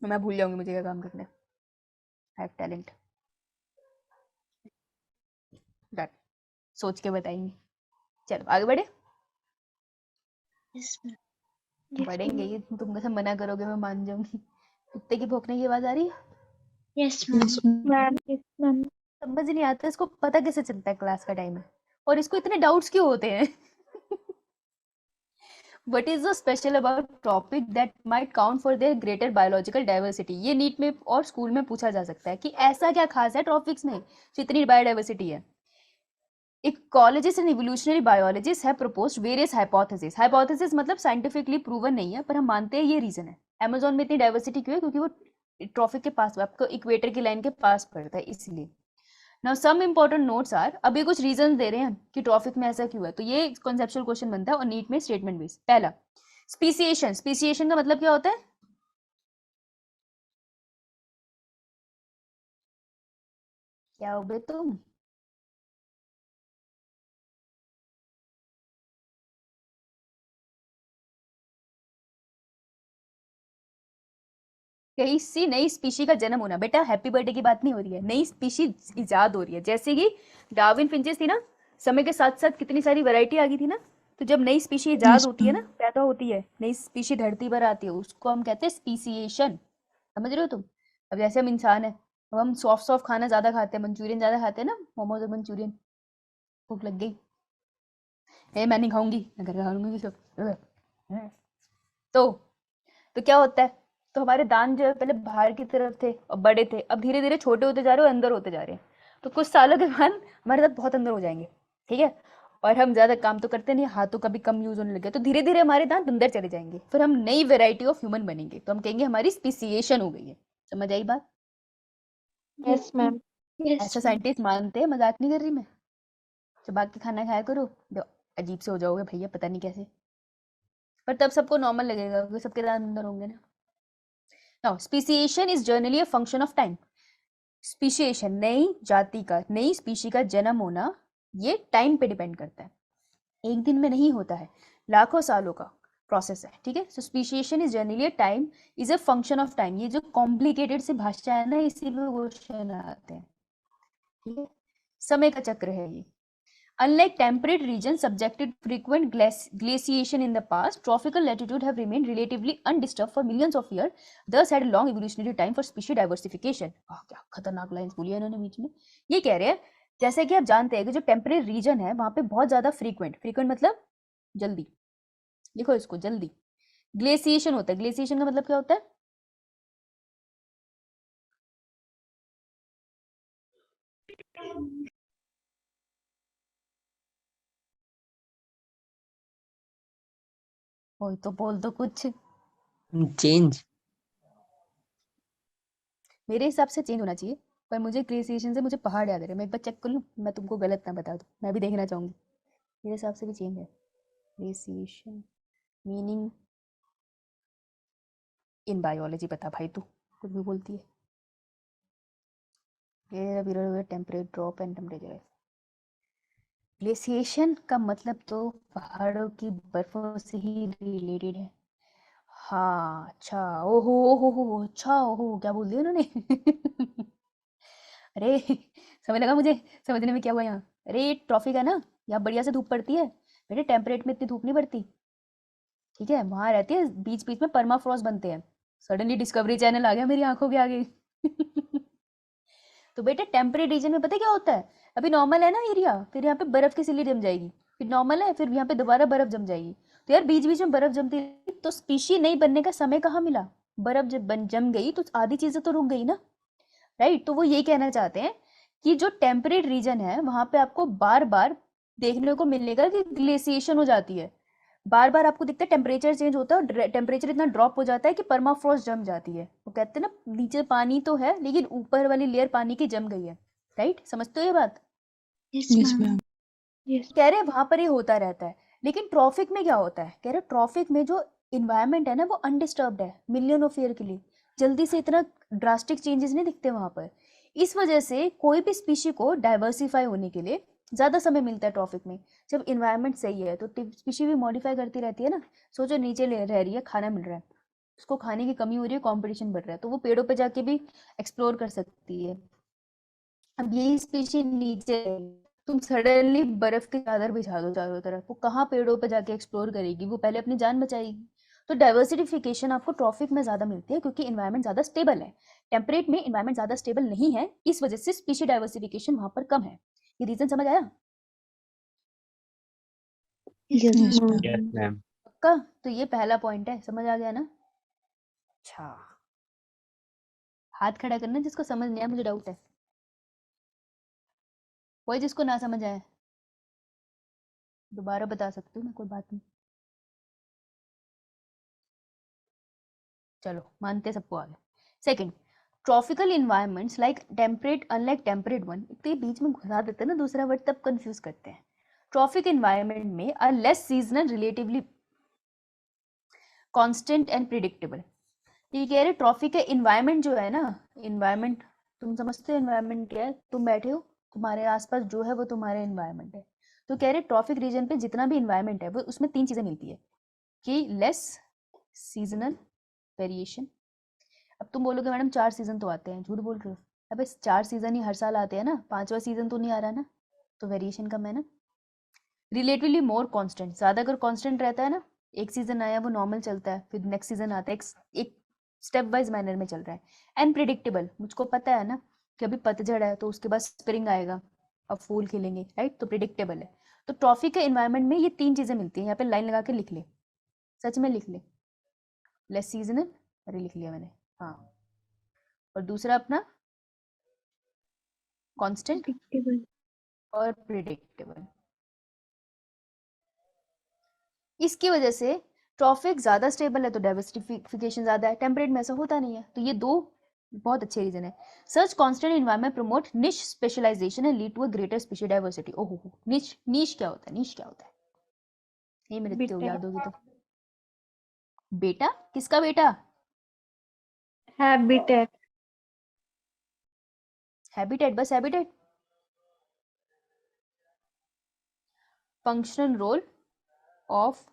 मैं भूल जाऊंगी मुझे क्या काम करना है। हैव टैलेंट, डन, सोच के बताएंगे। चलो आगे बढ़े। Yes, ma'am. बढ़ेंगे ये, तुम कैसे मना करोगे मैं मान जाऊंगी। कुत्ते की भौंकने की आवाज आ रही है, Yes, ma'am. Yes, ma'am. Ma'am yes ma'am समझ नहीं आता इसको, पता कैसे चलता है क्लास का टाइम है, और इसको इतने डाउट्स क्यों होते हैं। What is so special about topic that might count for their greater biological diversity? ये नीट में और स्कूल में पूछा जा सकता है कि ऐसा क्या खास है टॉपिक्स में जो इतनी बायोडाइवर्सिटी है। Ecologists and evolutionary biologists have proposed various hypotheses. Hypothesis मतलब scientifically proven नहीं है, पर हम मानते हैं ये रीजन है। अमेजोन में इतनी डाइवर्सिटी क्यों है, क्योंकि वो ट्रॉफिक के पास, आपको इक्वेटर की लाइन के पास पड़ता है, इसलिए। Now some important notes are, अभी कुछ रीजन दे रहे हैं कि ट्रॉफिक में ऐसा क्यों है, तो ये कॉन्सेप्चुअल क्वेश्चन बनता है और नीट में स्टेटमेंट बेस्ड। पहला, स्पीसिएशन। स्पीसिएशन का मतलब क्या होता है? क्या हो बे तुम? किसी नई स्पीशी का जन्म होना। बेटा हैप्पी बर्थडे की बात नहीं हो रही है, नई स्पीशी इजाद हो रही है। जैसे कि डार्विन फिंचेस थी ना, समय के साथ साथ कितनी सारी वैरायटी आ गई थी ना, तो जब नई स्पीशी इजाद Yes, होती है ना, ma'am. पैदा होती है, नई स्पीशी धरती पर आती है, उसको हम कहते हैं स्पीसिएशन। समझ रहे हो तुम? अब जैसे हम इंसान है, अब हम सॉफ्ट सॉफ्ट खाना ज्यादा खाते हैं, मंचूरियन ज्यादा खाते हैं ना, मोमोज और मंचूरियन, भूख लग गई, मैं नहीं खाऊंगी, मैं घर खाऊंगी सब। तो क्या होता है, तो हमारे दांत जो है पहले बाहर की तरफ थे और बड़े थे, अब धीरे धीरे छोटे होते जा रहे हो, अंदर होते जा रहे हैं। तो कुछ सालों के बाद हमारे दांत बहुत अंदर हो जाएंगे, ठीक है, और हम ज्यादा काम तो करते नहीं, हाथों का भी कम यूज होने लगे, तो धीरे धीरे हमारे दांत अंदर चले जाएंगे, फिर हम नई वेराइटी ऑफ ह्यूमन बनेंगे, तो हम कहेंगे हमारी स्पीसिएशन हो गई है। समझ आई बात? यस मैम Yes, ऐसा ma'am. साइंटिस्ट मानते हैं, मजाक नहीं कर रही मैं। चबा के खाना खाया करो, तो अजीब से हो जाओगे भैया, पता नहीं कैसे, पर तब सबको नॉर्मल लगेगा क्योंकि सबके दांत अंदर होंगे ना। Now speciation is generally a function of time. Speciation, नई जाति का, नई स्पीशी का जन्म होना, ये टाइम पे डिपेंड करता है, एक दिन में नहीं होता है, लाखों सालों का प्रोसेस है, ठीक है। So speciation is generally a time, is a function of time. ये जो कॉम्प्लिकेटेड से भाषा है ना, इसी पे क्वेश्चन आते हैं, ठीक है, समय का चक्र है ये। Unlike temperate regions subjected frequent glaciation in the past, tropical latitude have remained relatively undisturbed for millions of years, thus had a long evolutionary time for species diversification. क्या खतरनाक लाइंस बोली है इन्होंने बीच में। ये कह रहे हैं, जैसे कि आप जानते हैं कि जो टेम्परेट रीजन है वहां पे बहुत ज्यादा फ्रीक्वेंट मतलब जल्दी, लिखो इसको जल्दी, ग्लेसिएशन होता है। ग्लेसिएशन का मतलब क्या होता है? कोई तो बोल दो कुछ। चेंज। मेरे हिसाब से चेंज होना चाहिए, पर मुझे ग्लेसिएशन से मुझे पहाड़ याद आ रहे हैं, मैं एक बार चेक कर लूँ, मैं तुमको गलत ना बता दूँ, मैं भी देखना चाहूंगी। मेरे हिसाब से भी चेंज है। ग्लेसिएशन मीनिंग इन बायोलॉजी बता भाई, तू कुछ भी बोलती है। Temperature drop and temperature. Glaciation का मतलब तो पहाड़ों की बर्फों से ही रिलेटेड है। हाँ अच्छा, ओहो ओहो ओहो, अच्छा ओहो, क्या बोल दिया उन्होंने। अरे समझ लगा मुझे, समझने में क्या हुआ यहाँ। अरे ये ट्रॉफी का ना, यहाँ बढ़िया से धूप पड़ती है बेटे, टेम्परेट में इतनी धूप नहीं पड़ती, ठीक है, वहां रहती है, बीच बीच में परमाफ्रॉस्ट बनते हैं। सडनली डिस्कवरी चैनल आ गया मेरी आंखों के आगे। तो बेटे टेम्परेट रीजन में पता है क्या होता है, अभी नॉर्मल है ना एरिया, फिर यहाँ पे बर्फ की सिल्ली जम जाएगी, फिर नॉर्मल है, फिर यहाँ पे दोबारा बर्फ जम जाएगी, तो यार बीच बीच में बर्फ जमती रही, तो स्पीशी नहीं बनने का समय कहाँ मिला? बर्फ जब जम गई तो आधी चीजें तो रुक गई ना, राइट। तो वो ये कहना चाहते हैं कि जो टेम्परेट रीजन है वहां पे आपको बार बार देखने को मिलेगा कि ग्लेसिएशन हो जाती है, बार बार आपको दिखता है टेम्परेचर चेंज होता है, और टेम्परेचर इतना ड्रॉप हो जाता है कि परमाफ्रॉस्ट जम जाती है। वो कहते हैं ना नीचे पानी तो है लेकिन ऊपर वाली लेयर पानी की जम गई है, राइट। समझते हो ये बात? Yes, Yes, ma'am. ma'am. Yes. कह रहे वहां पर ये होता रहता है, लेकिन ट्रॉफिक में क्या होता है, कह रहे ट्रॉफिक में जो इन्वायरमेंट है ना वो अनडिस्टर्ब्ड है मिलियन ऑफ ईयर के लिए, जल्दी से इतना ड्रास्टिक चेंजेस नहीं दिखते वहां पर। इस वजह से कोई भी स्पीशी को डाइवर्सिफाई होने के लिए ज्यादा समय मिलता है ट्रॉफिक में। जब इन्वायरमेंट सही है तो स्पीशी भी मॉडिफाई करती रहती है ना। सोचो नीचे रह रही है, खाना मिल रहा है, उसको खाने की कमी हो रही है, कंपटीशन बढ़ रहा है, तो वो पेड़ों पे जाके भी एक्सप्लोर कर सकती है। अब यही स्पीशी नीचे है, तुम सडनली बर्फ की चादर बिछा दो चारों तरफ, वो कहाँ पेड़ों पे जाके एक्सप्लोर करेगी, वो पहले अपनी जान बचाएगी। तो डाइवर्सिफिकेशन आपको ट्रॉफिक में ज्यादा मिलती है क्योंकि इन्वायरमेंट ज्यादा स्टेबल है। टेम्परेट में इन्वायरमेंट ज्यादा स्टेबल नहीं है, इस वजह से स्पीशी डाइवर्सिफिकेशन वहां पर कम है। ये रीजन समझ आया? Yes, ma'am. Yes, ma'am. पक्का? तो ये पहला पॉइंट है, समझ आ गया ना? अच्छा, हाथ खड़ा करना जिसको समझ नहीं आया, मुझे डाउट है। कोई जिसको ना समझ आए दोबारा बता सकती हूँ मैं, कोई बात नहीं। चलो मानते सबको आ गया। Second, tropical environments like temperate unlike temperate one, तो बीच में घुसा देते हैं ना दूसरा वर्ड, तब कंफ्यूज करते हैं। ट्रॉपिक इन्वायरमेंट में are less seasonal, relatively constant and predictable. ये कह रहे ट्रॉपिक के इन्वायरमेंट जो है ना, इन्वायरमेंट तुम समझते हो इन्वायरमेंट क्या है, तुम बैठे हो, तुम्हारे आसपास जो है वो तुम्हारा इन्वायरमेंट है। तो कह रहे ट्रॉपिक रीजन पे जितना भी इन्वायरमेंट है वो उसमें तीन चीजें मिलती है कि लेस सीजनल वेरिएशन। अब तुम बोलोगे मैडम 4 सीजन तो आते हैं, झूठ बोल रहे हो। अबे 4 सीजन ही हर साल आते हैं ना, 5वां सीजन तो नहीं आ रहा ना, तो वेरिएशन कम है ना। रिलेटिवली मोर कांस्टेंट, ज्यादा अगर कांस्टेंट रहता है ना, एक सीजन आया वो नॉर्मल चलता है, फिर नेक्स्ट सीजन आता है, एक स्टेप वाइज मैनर में चल रहा है। एंड प्रिडिक्टेबल, मुझको पता है ना कि अभी पतझड़ है तो उसके बाद स्प्रिंग आएगा, अब फूल खिलेंगे, राइट, तो प्रिडिक्टेबल है। तो ट्रॉपिक के इन्वायरमेंट में ये तीन चीजें मिलती हैं, यहाँ पे लाइन लगा के लिख ले, सच में लिख ले। लेस सीजनल, अरे लिख लिया मैंने, हाँ। और दूसरा अपना कांस्टेंट Predictable. और प्रिडिक्टेबल। इसकी वजह से ट्रॉपिक ज्यादा स्टेबल है तो डाइवर्सिफिकेशन ज्यादा है, टेम्परेट में ऐसा होता नहीं है। तो ये दो बहुत अच्छे रीजन है। Such constant environment promote niche specialization and lead to a greater species diversity. ओहो, निश, निश क्या होता है, निश क्या होता है, ये मेरे को याद होगी तो। बेटा, किसका बेटा? Habitat. हैबिटेट, बस habitat. Functional role of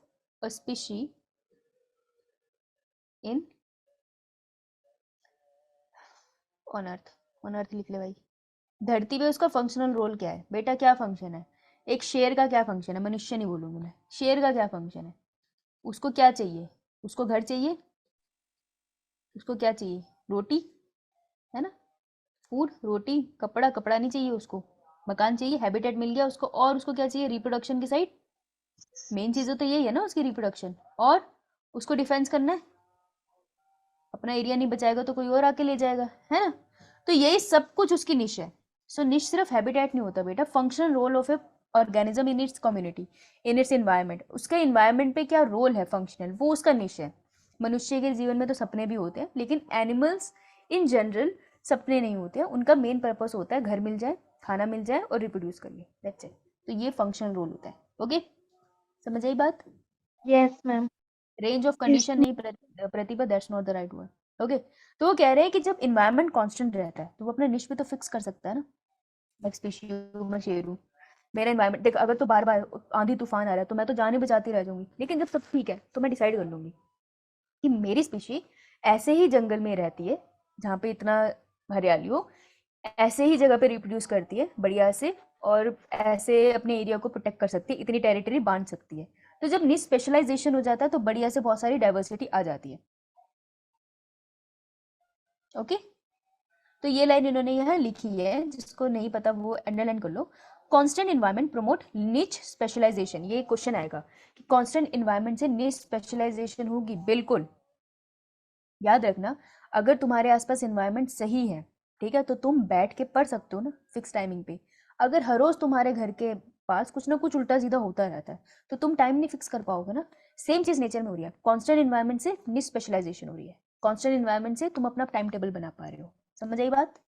a species in on earth, on earth लिख ले भाई। धरती पे उसका फंक्शनल रोल क्या है बेटा, क्या फंक्शन है? एक शेर का क्या फंक्शन है, मनुष्य नहीं बोलूंगी मैं, शेर का क्या फंक्शन है? उसको क्या चाहिए? उसको घर चाहिए, उसको क्या चाहिए? रोटी, है ना, फूड, रोटी, कपड़ा, कपड़ा नहीं चाहिए उसको, मकान चाहिए, हैबिटेट मिल गया उसको, और उसको क्या चाहिए? रिप्रोडक्शन की साइड। मेन चीजें तो यही है ना उसकी, रिप्रोडक्शन, और उसको डिफेंस करना है, अपना एरिया नहीं बचाएगा तो कोई और आके ले जाएगा, है ना। तो यही सब कुछ उसकी निश है। सो निश सिर्फ हैबिटेट नहीं होता बेटा, functional role of a organism in its community, in its environment, उसका एनवायरनमेंट पे क्या रोल है फंक्शनल, वो उसका निश है। मनुष्य के जीवन में तो सपने भी होते हैं, लेकिन एनिमल्स इन जनरल सपने नहीं होते हैं, उनका मेन पर्पस होता है घर मिल जाए, खाना मिल जाए और रिप्रोड्यूस कर ले, दैट्स इट। तो ये फंक्शनल रोल होता है। ओके, समझ आई बात? Yes, ma'am. Range of Yes, condition नहीं Pratibha, that's not the right word. Okay, तो वो कह रहे हैं कि जब इन्वायरमेंट कांस्टेंट रहता है तो वो अपने निश पे तो फिक्स कर सकता है ना। मैं स्पीशी हूँ, मैं शेर हूँ, मेरा इन्वायरमेंट देख, अगर तो बार बार आंधी तूफान आ रहा है तो मैं तो जान ही बचाती रह जाऊंगी, लेकिन जब सब ठीक है तो मैं डिसाइड कर लूंगी कि मेरी स्पीशी ऐसे ही जंगल में रहती है जहाँ पे इतना हरियाली हो, ऐसे ही जगह पे रिप्रोड्यूस करती है बढ़िया से, और ऐसे अपने एरिया को प्रोटेक्ट कर सकती है, इतनी टेरिटरी बांध सकती है। तो जब निश स्पेशलाइजेशन हो जाता है तो बढ़िया से बहुत सारी डाइवर्सिटी आ जाती है। ओके, तो ये लाइन इन्होंने यहाँ लिखी है, जिसको नहीं पता वो अंडरलाइन कर लो। कांस्टेंट एनवायरनमेंट प्रमोट निच स्पेशलाइजेशन, ये क्वेश्चन आएगा कि कांस्टेंट एनवायरनमेंट से निच स्पेशलाइजेशन होगी, बिल्कुल याद रखना। अगर तुम्हारे आसपास एनवायरनमेंट सही है, ठीक है, तो तुम बैठ के पढ़ सकते हो ना फिक्स टाइमिंग पे। अगर हर रोज तुम्हारे घर के पास कुछ ना कुछ उल्टा सीधा होता रहता है तो तुम टाइम नहीं फिक्स कर पाओगे ना। सेम चीज नेचर में हो रही है, कांस्टेंट एनवायरनमेंट से निच स्पेशलाइजेशन हो रही है, कांस्टेंट एनवायरनमेंट से तुम अपना टाइम टेबल बना पा रहे हो। समझ आई बात?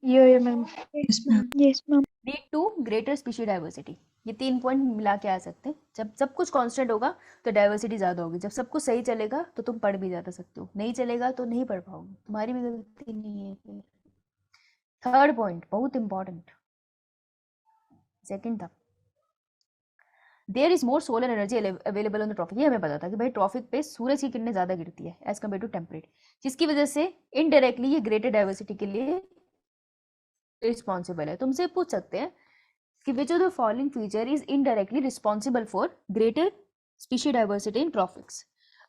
Yeah, ma'am. Yes, ma'am. Yes, ma'am. Lead to greater species diversity. ये 3 पॉइंट मिला के आ सकते हैं। जब सब कुछ कांस्टेंट होगा तो डाइवर्सिटी ज़्यादा होगी, जब सब कुछ सही चलेगा तो तुम पढ़ भी ज़्यादा सकते हो, नहीं चलेगा तो नहीं पढ़ पाओगे, तुम्हारी भी गलती नहीं है फिर। थर्ड पॉइंट बहुत इंपॉर्टेंट, सेकंड था, there is more solar energy available on the tropic. ये हमें पता था कि भाई ट्रॉपिक पे सूरज की किरणें ज़्यादा गिरती है एज कम्पेयर टू टेम्परेट, जिसकी वजह से इनडायरेक्टली ये ग्रेटर डाइवर्सिटी के लिए रिस्पॉन्सिबल है। तुमसे पूछ सकते हैं कि which of the following feature is indirectly responsible for greater species diversity in tropics।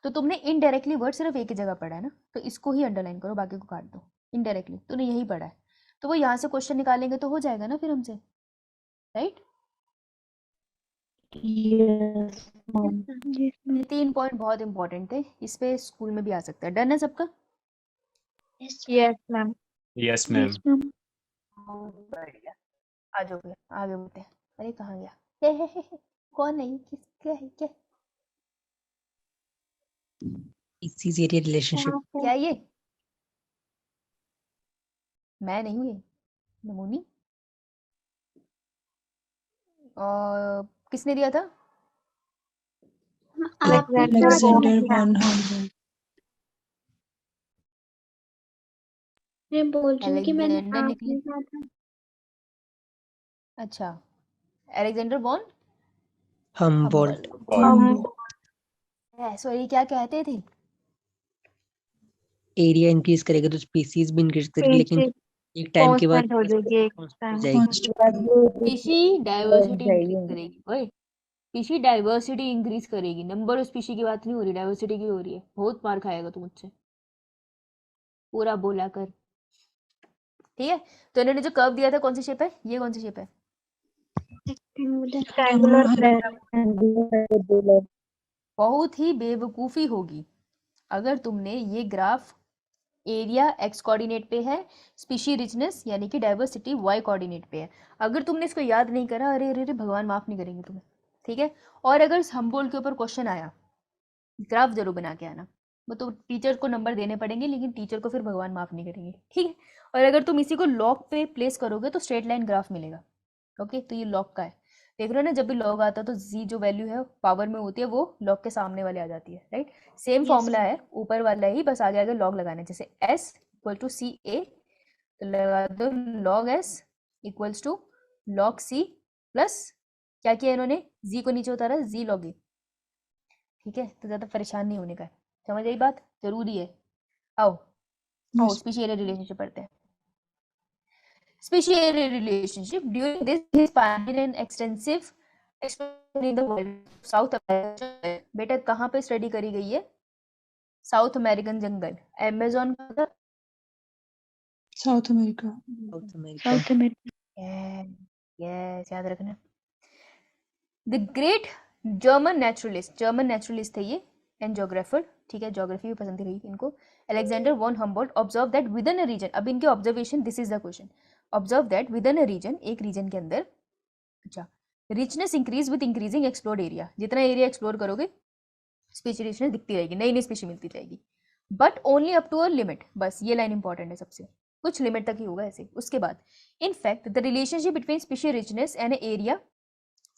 तो तुमने इनडायरेक्टली वर्ड सिर्फ एक ही जगह पढ़ा है ना, तो इसको ही अंडरलाइन करो, बाकी को काट दो। इनडायरेक्टली तूने यही पढ़ा है, तो वो यहाँ से क्वेश्चन निकालेंगे तो हो जाएगा ना फिर हमसे, राइट। Yes, ma'am. Yes, ये ma'am. 3 पॉइंट बहुत इंपॉर्टेंट थे, इस पे स्कूल में भी आ सकता है। डन है सबका? Yes, ma'am. Yes, ma'am. Yes, ma'am. बढ़िया, आ जाओ फिर आगे बढ़ते हैं। अरे कहाँ गया? हे, कौन नहीं, किस क्या है क्या? species area relationship. क्या ये? मैं नहीं हूँ ये, नमूनी। और किसने दिया था? Alexander von Humboldt. मैं बोल रही हूँ कि मैंने अलेक्जेंडर निकले। आपने कहा था। अच्छा, अलेक्जेंडर वॉन Humboldt. सॉरी, क्या कहते थे? एरिया इंक्रीज करेगा तो स्पीसीज भी इंक्रीज करेगी, लेकिन एक टाइम के बाद Constant हो जाएगी एक constant हो time. जाएगी। स्पीशी डाइवर्सिटी इंक्रीज करेगी। ओए, स्पीशी डाइवर्सिटी इंक्रीज करेगी, नंबर ऑफ स्पीशी की बात नहीं हो रही, डाइवर्सिटी की हो रही है। बहुत मार खाएगा तू मुझसे, पूरा बोला कर, ठीक है। तो इन्होंने जो कर्व दिया था कौन सी शेप है? ये कौन सी शेप है? Triangular rectangular. बहुत ही बेवकूफ़ी होगी अगर तुमने ये ग्राफ एरिया एक्स कोऑर्डिनेट पे है, स्पीशी रिचनेस यानी कि डाइवर्सिटी वाई कोऑर्डिनेट पे है, अगर तुमने इसको याद नहीं करा, अरे अरे अरे भगवान माफ नहीं करेंगे तुम्हें, ठीक है। और अगर हमबोल्ट के ऊपर क्वेश्चन आया, ग्राफ जरूर बना के आना, वो तो टीचर को नंबर देने पड़ेंगे, लेकिन टीचर को फिर भगवान माफ नहीं करेंगे, ठीक है। और अगर तुम इसी को लॉग पे प्लेस करोगे तो स्ट्रेट लाइन ग्राफ मिलेगा। ओके, तो ये लॉग का है, देख रहे हो ना, जब भी लॉग आता है तो जी जो वैल्यू है पावर में होती है वो लॉग के सामने वाले आ जाती है, राइट। सेम फॉर्मूला है ऊपर वाला ही, बस आगे आगे लॉग लगाने, जैसे S equal to C A, तो लगा दो log S equals to log C plus क्या किया इन्होंने, जी को नीचे उतारा, जी लॉग ए, ठीक है। तो ज़्यादा परेशान नहीं होने का है, समझ आई बात, जरूरी है। आओ आओ Yes. स्पीशियल रिलेशनशिप पढ़ते हैं। Special relationship during this he expanded an extensive exploration in the world. South America, बेटा कहाँ पे स्टडी करी गई है? साउथ अमेरिकन जंगल, अमेज़न का। South America. South America. South America. Yes याद रखना। द ग्रेट जर्मन नेचुरलिस्ट थे ये एंड जोग्राफर, ठीक है, जोग्राफी भी पसंद रही इनको। Alexander von Humboldt observe that with in a region, अब इनके observation, this is the question, observe that with in a region, एक रीजन के अंदर, अच्छा, richness increase with increasing explored area, जितना एरिया एक्सप्लोर करोगे स्पीशी रिचनेस दिखती रहेगी, नई नई स्पीशी मिलती जाएगी, but only up to a limit, बस ये लाइन इंपॉर्टेंट है सबसे, कुछ लिमिट तक ही होगा ऐसे। उसके बाद in fact the relationship between species richness and area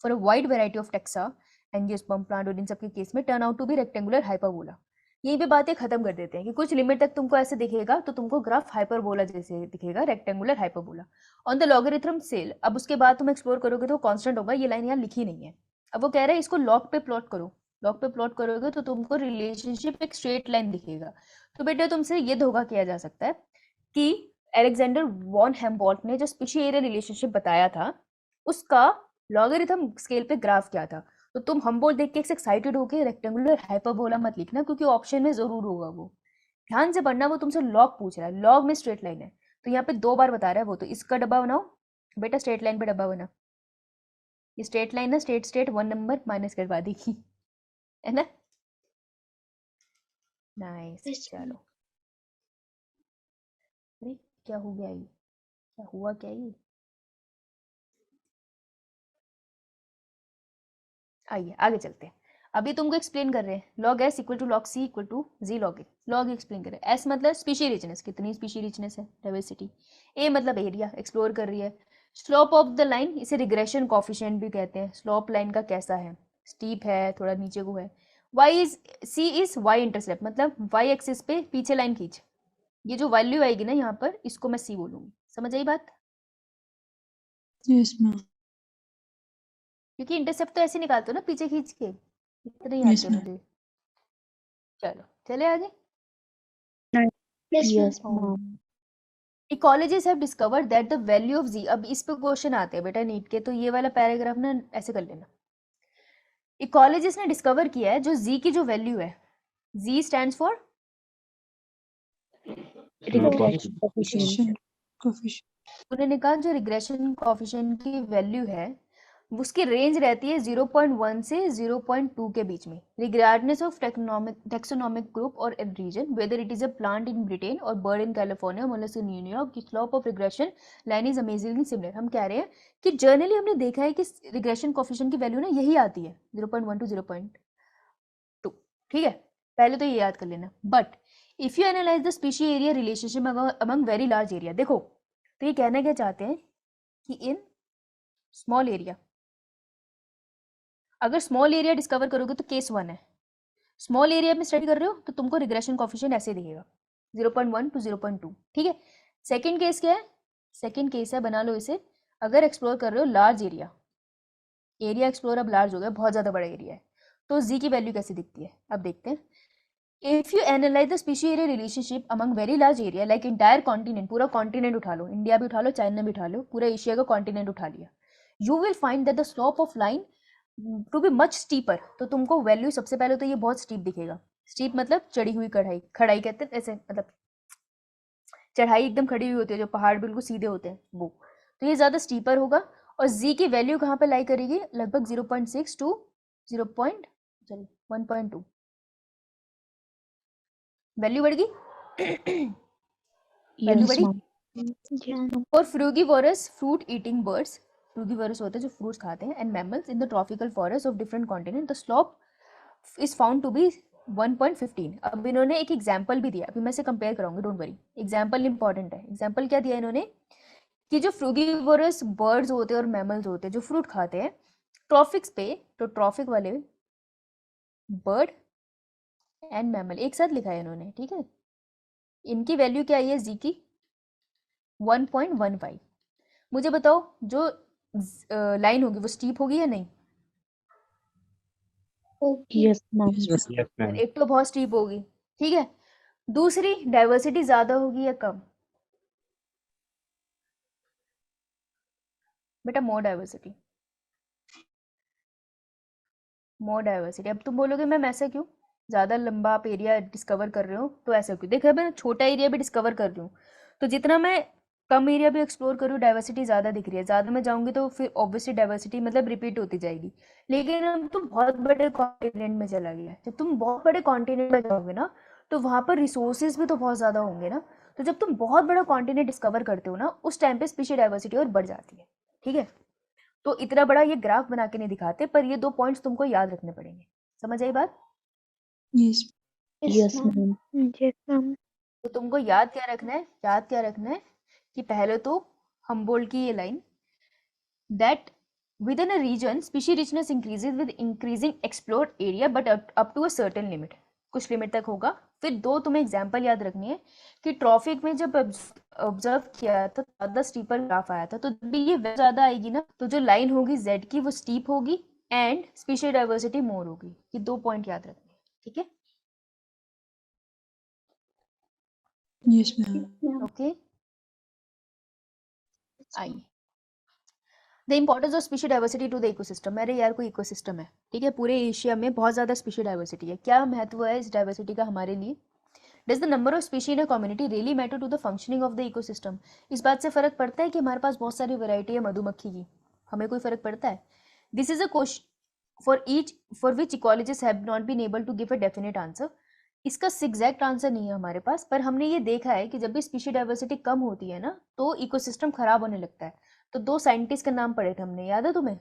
for a wide variety of taxa angiosperm plant और इन सब के केस में turn out to be rectangular hyperbola. यहीं पे बातें खत्म कर देते हैं कि कुछ लिमिट तक तुमको ऐसे दिखेगा तो तुमको ग्राफ हाइपरबोला जैसे दिखेगा, rectangular hyperbola on the logarithm scale. अब उसके बाद तुम एक्सप्लोर करोगे तो कांस्टेंट होगा, ये लाइन यहाँ लिखी नहीं है। अब वो कह रहा है इसको लॉग पे प्लॉट करो, लॉग पे प्लॉट करोगे तो तुमको रिलेशनशिप एक स्ट्रेट लाइन दिखेगा। तो बेटा तुमसे ये धोखा किया जा सकता है कि अलेक्जेंडर वॉन हेम्बोल्ट ने जो स्पीशी एरिया रिलेशनशिप बताया था उसका लॉगरिथम स्केल पे ग्राफ क्या था। तो तुम हम्बोल्ट देख के एक्साइटेड होके रेक्टेंगुलर हाइपरबोला मत लिखना, क्योंकि ऑप्शन में जरूर होगा वो, ध्यान से पढ़ना। वो तुमसे लॉग पूछ रहा है, लॉग में स्ट्रेट लाइन है, तो यहाँ पे 2 बार बता रहा है वो, तो इसका डब्बा बनाओ बेटा, स्ट्रेट लाइन पे डब्बा बना, ये स्ट्रेट लाइन ना, स्ट्रेट स्ट्रेट 1 नंबर माइनस करवा देगी, है ना। नाइस, चलो। अरे क्या हो गया, ये क्या हुआ, क्या ये, आइए आगे चलते हैं। अभी तुमको एक्सप्लेन कर रहे हैं log s equal to log c equal to z log a, log explain कर रहे हैं। s मतलब स्पीशी रिचनेस, कितनी स्पीशी रिचनेस है, डाइवर्सिटी। a मतलब एरिया, एक्सप्लोर कर रही है। स्लोप ऑफ द लाइन, इसे रिग्रेशन कोफिशिएंट भी कहते हैं। स्लोप लाइन का कैसा है, स्टीप है, थोड़ा नीचे को है। c इज y इंटरसेप्ट, मतलब y एक्सिस पे पीछे लाइन खींच। ये जो वैल्यू आएगी ना यहाँ पर, इसको मैं c बोलूंगी। समझ आई बात? Yes, ma'am. क्योंकि इंटरसेप्ट तो ऐसे निकालते हो ना, पीछे खींच के। इतना ही Yes, आती है ma'am. मुझे। चलो चले आगे। Yes, ma'am. Ecologists have discovered that the value of z, अब इस पे क्वेश्चन आते हैं बेटा नीट के, तो ये वाला पैराग्राफ ना ऐसे कर लेना। इकोलॉजिस्ट ने डिस्कवर किया है जो z की जो वैल्यू है, z stands for Regression coefficient. Coefficient. Coefficient. उन्होंने कहा जो रिग्रेशन कोफिशिएंट की वैल्यू है उसकी रेंज रहती है 0.1 से 0.2 के बीच में, रिगार्डलेस ऑफ टेक्सोनोमिक ग्रुप और region, whether it is a plant in Britain और bird in California, mollusc in New York. The slope of regression line is amazingly similar. हम कह रहे हैं कि जर्नली हमने देखा है कि रिग्रेशन कोफिशिएंट की वैल्यू ना यही आती है 0.1 टू 0.2। ठीक है, पहले तो ये याद कर लेना। But if you analyse the species area relationship among very large area, देखो तो ये कहना क्या चाहते हैं कि इन स्मॉल एरिया, अगर स्मॉल एरिया डिस्कवर करोगे तो केस 1 है। स्मॉल एरिया में स्टडी कर रहे हो तो तुमको रिग्रेशन कोफिशिएंट ऐसे दिखेगा 0.1 टू 0.2। ठीक है। सेकंड केस क्या है? सेकंड केस है, बना लो इसे, अगर एक्सप्लोर कर रहे हो लार्ज एरिया, एरिया एक्सप्लोर अब लार्ज हो गया, बहुत ज़्यादा बड़ा एरिया है, तो जी की वैल्यू कैसे दिखती है अब देखते हैं। If you analyse the species area relationship among very large area like entire continent, पूरा कॉन्टिनेंट उठा लो, इंडिया भी उठा लो, चाइना भी उठा लो, पूरा एशिया का कॉन्टिनेंट उठा लिया, you will find that the slope of line to be much steeper. तो तुमको वैल्यू सबसे पहले तो ये बहुत स्टीप दिखेगा। स्टीप मतलब चढ़ी हुई कढ़ाई, खड़ाई कहते हैं ऐसे, मतलब चढ़ाई एकदम खड़ी हुई होती है, जो पहाड़ बिल्कुल सीधे होते हैं वो, तो ये ज़्यादा स्टीपर होगा। और z की वैल्यू कहाँ पे लाई करेगी? लगभग 0.6 टू 1.2 वैल्यू बढ़ गई। वैल्यू Yes, बढ़ी। ma'am. Yes, ma'am. और frugivorous fruit eating birds, frugivorous होते हैं जो फ्रूट्स खाते हैं, and mammals in the tropical forest of different continent the slope is found to be 1.15। अब इन्होंने एक एग्जाम्पल भी दिया, अभी मैं से कंपेयर कराऊंगी, डोंट वरी, एग्जाम्पल इंपॉर्टेंट है। एग्जाम्पल क्या दिया इन्होंने कि जो फ्रूगीवोरस बर्ड्स होते हैं और मैमल्स होते हैं जो फ्रूट खाते हैं ट्रॉफिक्स पे, तो ट्रॉफिक वाले बर्ड एंड मैमल एक साथ लिखा है इन्होंने। ठीक है, इनकी वैल्यू क्या आई है जी की? 1.15। मुझे बताओ जो लाइन होगी वो स्टीप होगी या नहीं? Yes, ma'am. Yes. Yes, ma'am. एक तो बहुत स्टीप होगी, ठीक है। दूसरी डाइवर्सिटी ज्यादा होगी या कम? बेटा मोर डाइवर्सिटी, मोर डाइवर्सिटी। अब तुम बोलोगे मैम ऐसा क्यों, ज़्यादा लंबा आप एरिया डिस्कवर कर रहे हो तो ऐसा क्यों? देखो मैं छोटा एरिया भी डिस्कवर कर रही हूँ, तो जितना मैं कम एरिया भी एक्सप्लोर करूँ डाइवर्सिटी ज़्यादा दिख रही है, ज़्यादा मैं जाऊँगी तो फिर ऑब्वियसली डाइवर्सिटी मतलब रिपीट होती जाएगी। लेकिन अब तुम बहुत बड़े कॉन्टिनेंट में चला गया, जब तुम बहुत बड़े कॉन्टिनेंट में जाओगे ना तो वहाँ पर रिसोर्सेज भी तो बहुत ज़्यादा होंगे ना, तो जब तुम बहुत बड़ा कॉन्टिनेंट डिस्कवर करते हो ना उस टाइम पे स्पीशी डाइवर्सिटी और बढ़ जाती है। ठीक है, तो इतना बड़ा ये ग्राफ बना के नहीं दिखाते, पर ये 2 पॉइंट्स तुमको याद रखने पड़ेंगे। समझ आई बात? Yes. Yes, ma'am. Yes, ma'am. तो तुमको याद क्या रखना है? याद क्या रखना है कि पहले तो हम्बोल्ट की ये line, that with in a region species richness increases with increasing explored area but up to a certain limit, कुछ लिमिट तक होगा। फिर 2 तुम्हें एग्जांपल याद रखनी है कि ट्रॉफिक में जब ऑब्जर्व किया था ज़्यादा स्टीपर ग्राफ आया था, तो जब भी ये वैल्यू ज़्यादा आएगी ना तो जो लाइन होगी z की वो स्टीप होगी एंड स्पीशी डाइवर्सिटी मोर होगी। ये 2 पॉइंट याद रखने हैं। ठीक है, Yes, ma'am. ओके। आइए, the importance of species diversity to the ecosystem. अरे यार कोई इकोसिस्टम है, ठीक है, पूरे एशिया में बहुत ज़्यादा स्पीशी डाइवर्सिटी है, क्या महत्व है इस डाइवर्सिटी का हमारे लिए? Does the number of species in a community really matter to the functioning of the ecosystem? इस बात से फ़र्क पड़ता है कि हमारे पास बहुत सारी वैरायटी है मधुमक्खी की, हमें कोई फ़र्क पड़ता है? This is a question for which ecologist have not been able to give a definite answer. इसका एग्जैक्ट आंसर नहीं है हमारे पास, पर हमने ये देखा है कि जब भी स्पीशी डाइवर्सिटी कम होती है ना तो इकोसिस्टम खराब होने लगता है। तो 2 साइंटिस्ट का नाम पढ़े थे हमने, याद है तुम्हें?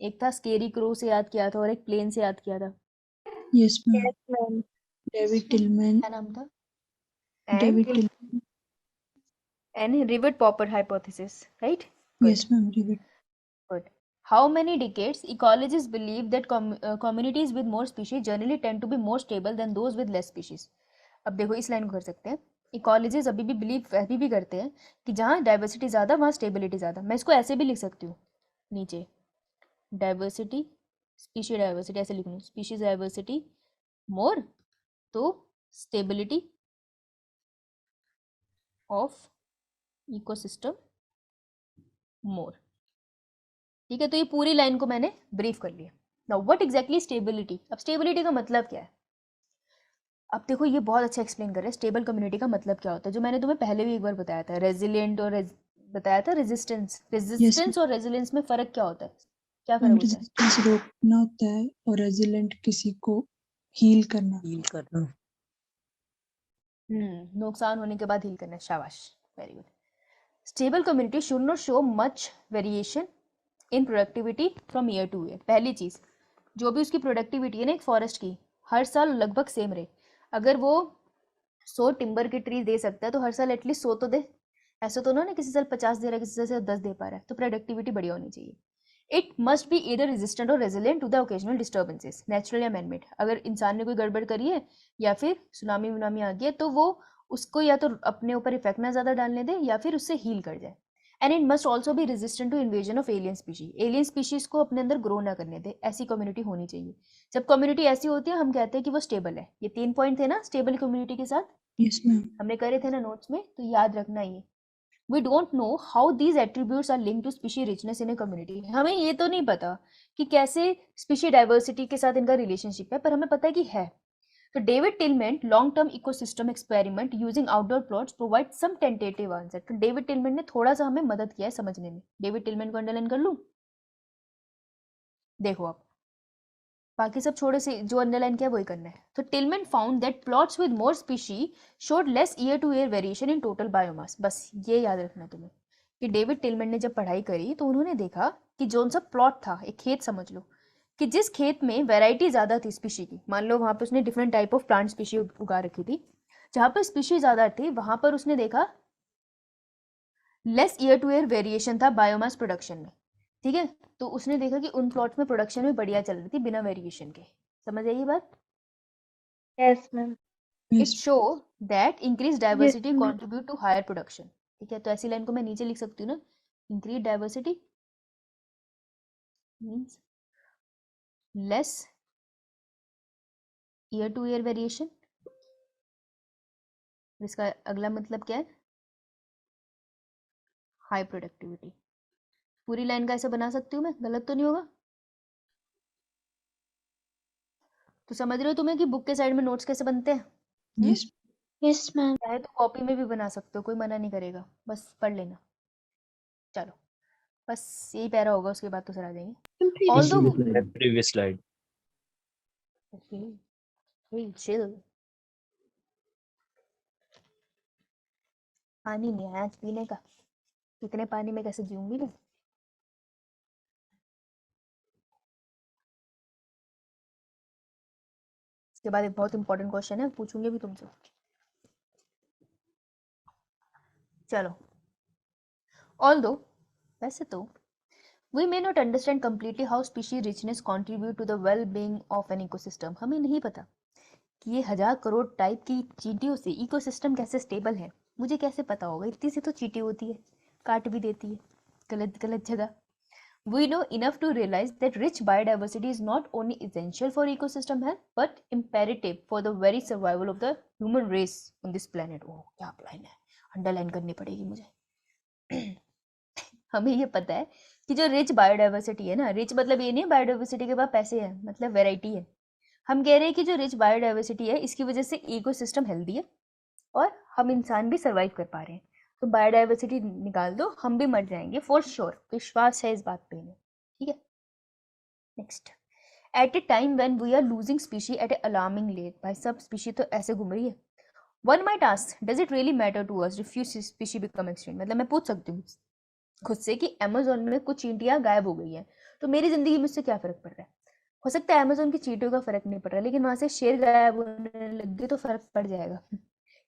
एक था स्केरी क्रो से याद किया था और एक प्लेन से याद किया था। Yes, ma'am. Yes, ma'am. David Tillman. क्या नाम था? David And Tillman. Rivett Popper hypothesis, right? Good. Yes, ma'am. David. Good. How many decades ecologists believe that communities with more species generally tend to be more stable than those with less species? अब देखो इस line को कर सकते हैं. Ecologist अभी भी करते हैं कि जहाँ डाइवर्सिटी ज़्यादा वहाँ स्टेबिलिटी ज़्यादा. मैं इसको ऐसे भी लिख सकती हूँ नीचे, डाइवर्सिटी स्पीशीज डाइवर्सिटी ऐसे लिख लूँ, स्पीशीज डाइवर्सिटी मोर तो स्टेबिलिटी ऑफ इकोसिस्टम मोर. ठीक है, तो ये पूरी लाइन को मैंने ब्रीफ कर लिया. Now what exactly stability. अब स्टेबिलिटी का मतलब क्या है? अब देखो ये बहुत अच्छा एक्सप्लेन कर रहे हैं स्टेबल कम्युनिटी का मतलब क्या होता है, जो मैंने तुम्हें पहले भी एक बार बताया था. रेजिलिएंट और बताया था रेजिस्टेंस और रेजिलियंस में फर्क क्या होता है? क्या फर्क होता है? रेजिस्टेंस रोकना होता है और रेजिलेंट किसी को हील करना. नुकसान होने के बाद हील करना. शाबाश, very good. Stable community should not show much variation in productivity from year to year. पहली चीज, जो भी उसकी प्रोडक्टिविटी है ना एक फॉरेस्ट की, हर साल लगभग सेम रहे. अगर वो 100 टिम्बर के ट्री दे सकता है तो हर साल एटलीस्ट 100 तो दे. ऐसा तो ना किसी साल 50 दे रहा है, किसी साल 10 दे पा रहा है. तो प्रोडक्टिविटी बढ़िया होनी चाहिए. It must be either resistant और resilient to the occasional disturbances, natural या मैनमेड. अगर इंसान ने कोई गड़बड़ करी है या फिर सुनामी वुनामी आ गई है तो वो उसको या तो अपने ऊपर इफेक्ट ना ज़्यादा डालने दे या फिर उससे हील कर जाए. And it must also be resistant to invasion of alien species. Alien species को अपने अंदर ग्रो ना करने दे, ऐसी कम्युनिटी होनी चाहिए. जब कम्युनिटी ऐसी होती है हम कहते हैं कि वो स्टेबल है. ये 3 पॉइंट थे ना स्टेबल कम्युनिटी के साथ, Yes, ma'am. हमने करे थे ना नोट्स में, तो याद रखना ये. We don't know how these attributes are linked to species richness in a community. हमें ये तो नहीं पता कि कैसे स्पीशी डाइवर्सिटी के साथ इनका रिलेशनशिप है, पर हमें पता है कि है. तो David Tilman long term ecosystem experiment using outdoor plots provide some tentative answer. तो डेविड टिलमेंट ने थोड़ा सा हमें मदद किया है समझने में. डेविड टिलमेंट को अंडरलाइन कर लूं. देखो आप बाकी सब छोड़े से जो अंडरलाइन किया वही करना है. तो Tilman found that plots with more species showed less year to year variation in total biomass. बस ये याद रखना तुम्हें कि डेविड टिलमेंट ने जब पढ़ाई करी तो उन्होंने देखा कि जोन सा प्लॉट था, एक खेत समझ लो, कि जिस खेत में वैरायटी ज़्यादा थी स्पीशी की, मान लो वहाँ पे उसने different type of plant species उगा रखी थी, जहाँ पर स्पीशी ज़्यादा थी वहाँ पर उसने देखा less year to year variation था बायोमास प्रोडक्शन में. ठीक है, तो उसने देखा कि उन प्लॉट्स में प्रोडक्शन में बढ़िया चल रही थी बिना वेरिएशन के. समझ आई ये बात? Yes, ma'am. It Yes. Show that increase diversity ma'am. Contribute to higher production. ठीक है, तो ऐसी लाइन को मैं नीचे लिख सकती हूँ ना, increase diversity means less year to year variation. इसका अगला मतलब क्या है? High productivity. पूरी लाइन का ऐसा बना सकती हूँ मैं, गलत तो नहीं होगा? तो समझ रहे हो तुम्हें कि बुक के साइड में नोट्स कैसे बनते हैं? Yes. Yes, ma'am. चाहे तो कॉपी में भी बना सकते हो, कोई मना नहीं करेगा, बस पढ़ लेना. चलो बस यही पैरा होगा, उसके बाद तो सर आ जाएंगे. Although previous slide. chill. पानी नहीं आया आज पीने का, इतने पानी में कैसे जीऊंगी मैं. इसके बाद एक बहुत इंपॉर्टेंट क्वेश्चन है, पूछूंगी भी तुमसे. चलो, although वैसे तो we may not understand completely how species richness contribute to the well-being of an ecosystem. हमें नहीं पता कि ये 1000 करोड़ टाइप की चींटियों से इकोसिस्टम कैसे स्टेबल है. मुझे कैसे पता होगा? इतनी सी तो चींटी होती है, काट भी देती है गलत गलत जगह. We know enough to realize that rich biodiversity is not only essential for ecosystem health but imperative for the very survival of the human race on this planet. ओह क्या लाइन है, अंडरलाइन करनी पड़ेगी मुझे. हमें ये पता है कि जो रिच बायोडाइवर्सिटी है ना, रिच मतलब ये नहीं बायोडाइवर्सिटी के बाद पैसे हैं, मतलब वैरायटी है. हम कह रहे हैं कि जो रिच बायोडाइवर्सिटी है इसकी वजह से इकोसिस्टम हेल्दी है और हम इंसान भी सर्वाइव कर पा रहे हैं. तो बायोडाइवर्सिटी निकाल दो, हम भी मर जाएंगे फॉर श्योर. विश्वास है इस बात पे. ठीक है, next. At a time when we are losing species at a alarming rate. भाई सब स्पीशी तो ऐसे घूम रही है. One might ask, does it really matter to us if few species become extinct. मतलब मैं पूछ सकती हूँ खुद से कि अमेज़न में कुछ चींटियां गायब हो गई हैं तो मेरी जिंदगी में उससे क्या फर्क पड़ रहा है. हो सकता है अमेजोन की चींटियों का फर्क नहीं पड़ रहा, लेकिन वहां से शेर गायब होने लग गए तो फर्क पड़ जाएगा।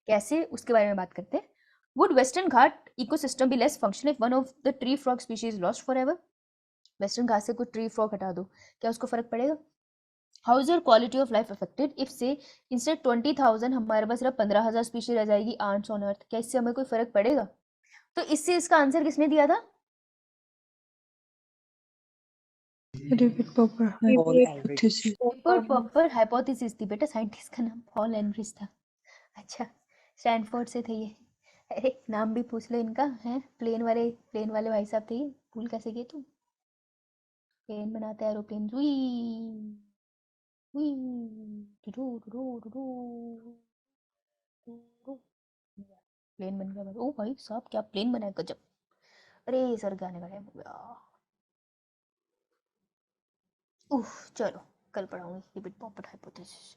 कैसे, उसके बारे में बात करते हैं। Would Western Ghat ecosystem be less functional if one of the tree frog species lost forever? Western Ghat से कोई ट्री फ्रॉग हटा दो, क्या उसको फर्क पड़ेगा? How is your quality of life affected if से इंस्टेड 20,000 हमारे पास सिर्फ 15,000 स्पीशीज रह जाएगी आंट्स ऑन अर्थ? क्या इससे हमें कोई फर्क पड़ेगा? तो इससे इसका आंसर किसने दिया था? Repeat proper Paul Ehrlich. Hypothesis. Paper proper hypothesis थी बेटा, साइंटिस्ट का नाम पॉल एनरिच था। अच्छा, स्टैनफोर्ड से थे ये। अरे नाम भी पूछ लो इनका, है प्लेन वाले भाई साहब थे ये। भूल कैसे गए तुम? प्लेन बनाते हैं एरोप्लेन, रुई रुई टुडू टुडू टुडू टुडू। प्लेन बन गया भाई। ओ भाई साहब क्या प्लेन बना है, गजब। अरे सर गाने का टाइम हो गया। उफ, चलो कल पढ़ाऊंगी रिपीट प्रॉपर हाइपोथेसिस।